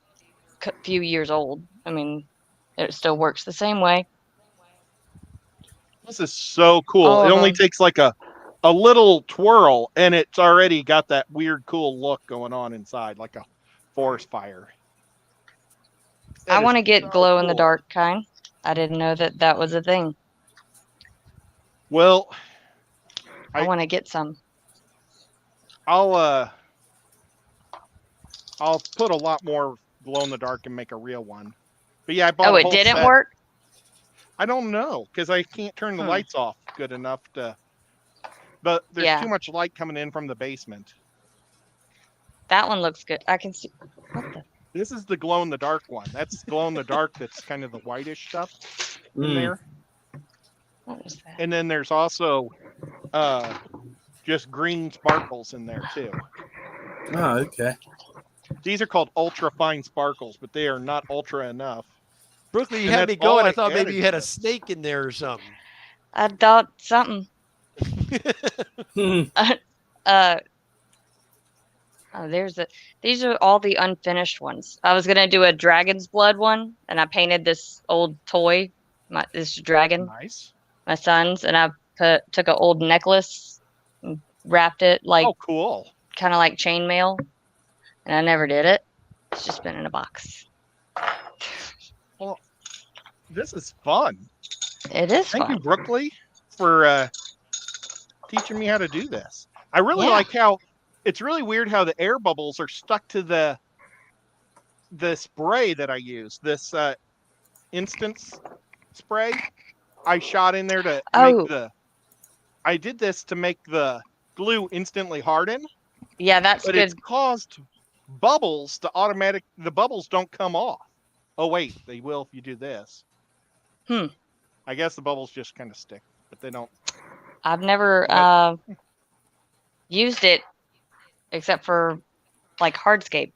a few years old. I mean, it still works the same way. This is so cool. All It of only them. takes like a little twirl, and it's already got that weird, cool look going on inside, like a forest fire. I want to get so glow in the cool. dark kind. I didn't know that was a thing. Well, I want to get some. I'll put a lot more glow in the dark and make a real one. But yeah, I bought Oh, a it whole didn't set. work? I don't know, because I can't turn the lights off good enough to. But there's too much light coming in from the basement. That one looks good. I can see. What the? This is the glow in the dark one. That's glow in the dark. That's kind of the whitish stuff in there. What was that? And then there's also just green sparkles in there too. Oh, okay. These are called ultra fine sparkles, but they are not ultra enough. Brookly, you And had me that's all going. I I thought maybe added you to had a this. snake in there or something. I thought something. Oh, these are all the unfinished ones. I was gonna do a dragon's blood one, and I painted this old toy, this dragon, Nice. my son's, and I took an old necklace and wrapped it like cool. kind of like chainmail, and I never did it. It's just been in a box. Well, this is fun. It is Thank fun. you, Brookly, for teaching me how to do this. I really Yeah. like how it's really weird how the air bubbles are stuck to the spray that I use. This instance spray I shot in there to make I did this to make the glue instantly harden. Yeah, that's but good. It's caused bubbles to the bubbles don't come off. Oh wait, they will if you do this. I guess the bubbles just kind of stick, but they don't. I've never used it except for like hardscape.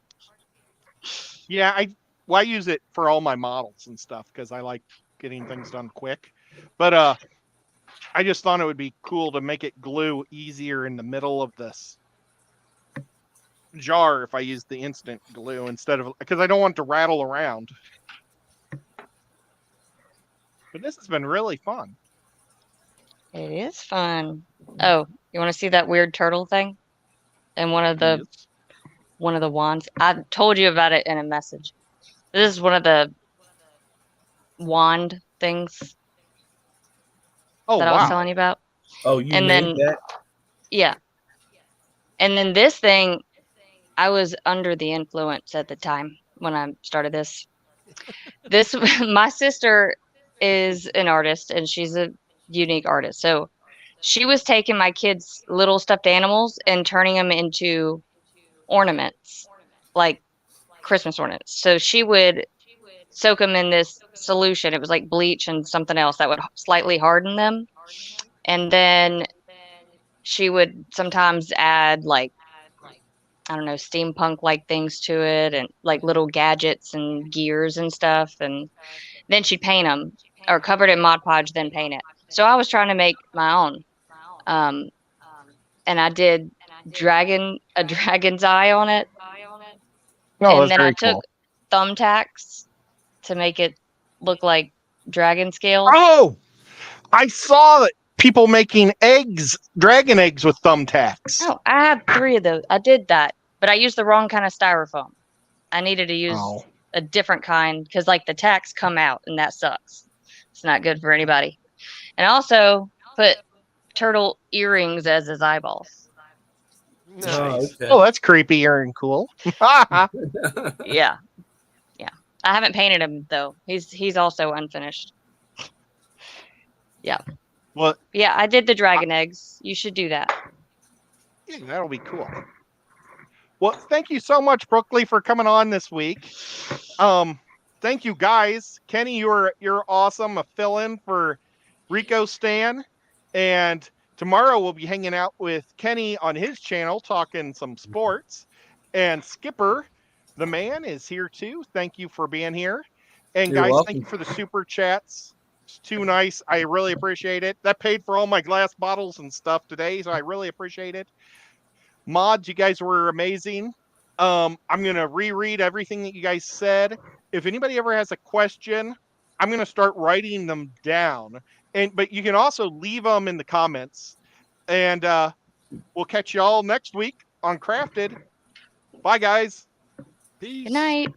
Yeah, I use it for all my models and stuff because I like getting things done quick. But I just thought it would be cool to make it glue easier in the middle of this jar if I use the instant glue instead of, because I don't want it to rattle around. But this has been really fun. It is fun. Oh, you want to see that weird turtle thing? And one of the wands. I told you about it in a message. This is one of the wand things that I was telling you about. Oh, you made that? Yeah. And then this thing, I was under the influence at the time when I started this. My sister is an artist and she's a unique artist. So she was taking my kids' little stuffed animals and turning them into ornaments, like Christmas ornaments. So she would soak them in this solution. It was like bleach and something else that would slightly harden them. And then she would sometimes add like, I don't know, steampunk like things to it and like little gadgets and gears and stuff. And then she'd paint them or cover it in Mod Podge, then paint it. So I was trying to make my own. And I did a dragon's eye on it. Oh, and then I took thumbtacks to make it look like dragon scale. Oh, I saw that people making dragon eggs with thumbtacks. Oh, I have 3 of those. I did that, but I used the wrong kind of styrofoam. I needed to use a different kind because like the tacks come out and that sucks. It's not good for anybody. And I also put turtle earrings as his eyeballs. Nice. Oh, okay. Oh, that's creepy and cool. Yeah. I haven't painted him though. He's also unfinished. Yeah. Well, yeah, I did the dragon eggs. You should do that. Yeah, that'll be cool. Well, thank you so much, Brookly, for coming on this week. Thank you, guys. Kenny, you're awesome. A fill-in for Rico Stan, and tomorrow we'll be hanging out with Kenny on his channel talking some sports, and Skipper The man is here too. Thank you for being here. And You're guys, welcome. thank you for the super chats. It's too nice. I really appreciate it. That paid for all my glass bottles and stuff today, so I really appreciate it. Mods, you guys were amazing. I'm gonna reread everything that you guys said. If anybody ever has a question, I'm gonna start writing them down. But you can also leave them in the comments. And we'll catch you all next week on Crafted. Bye, guys. Peace. Good night.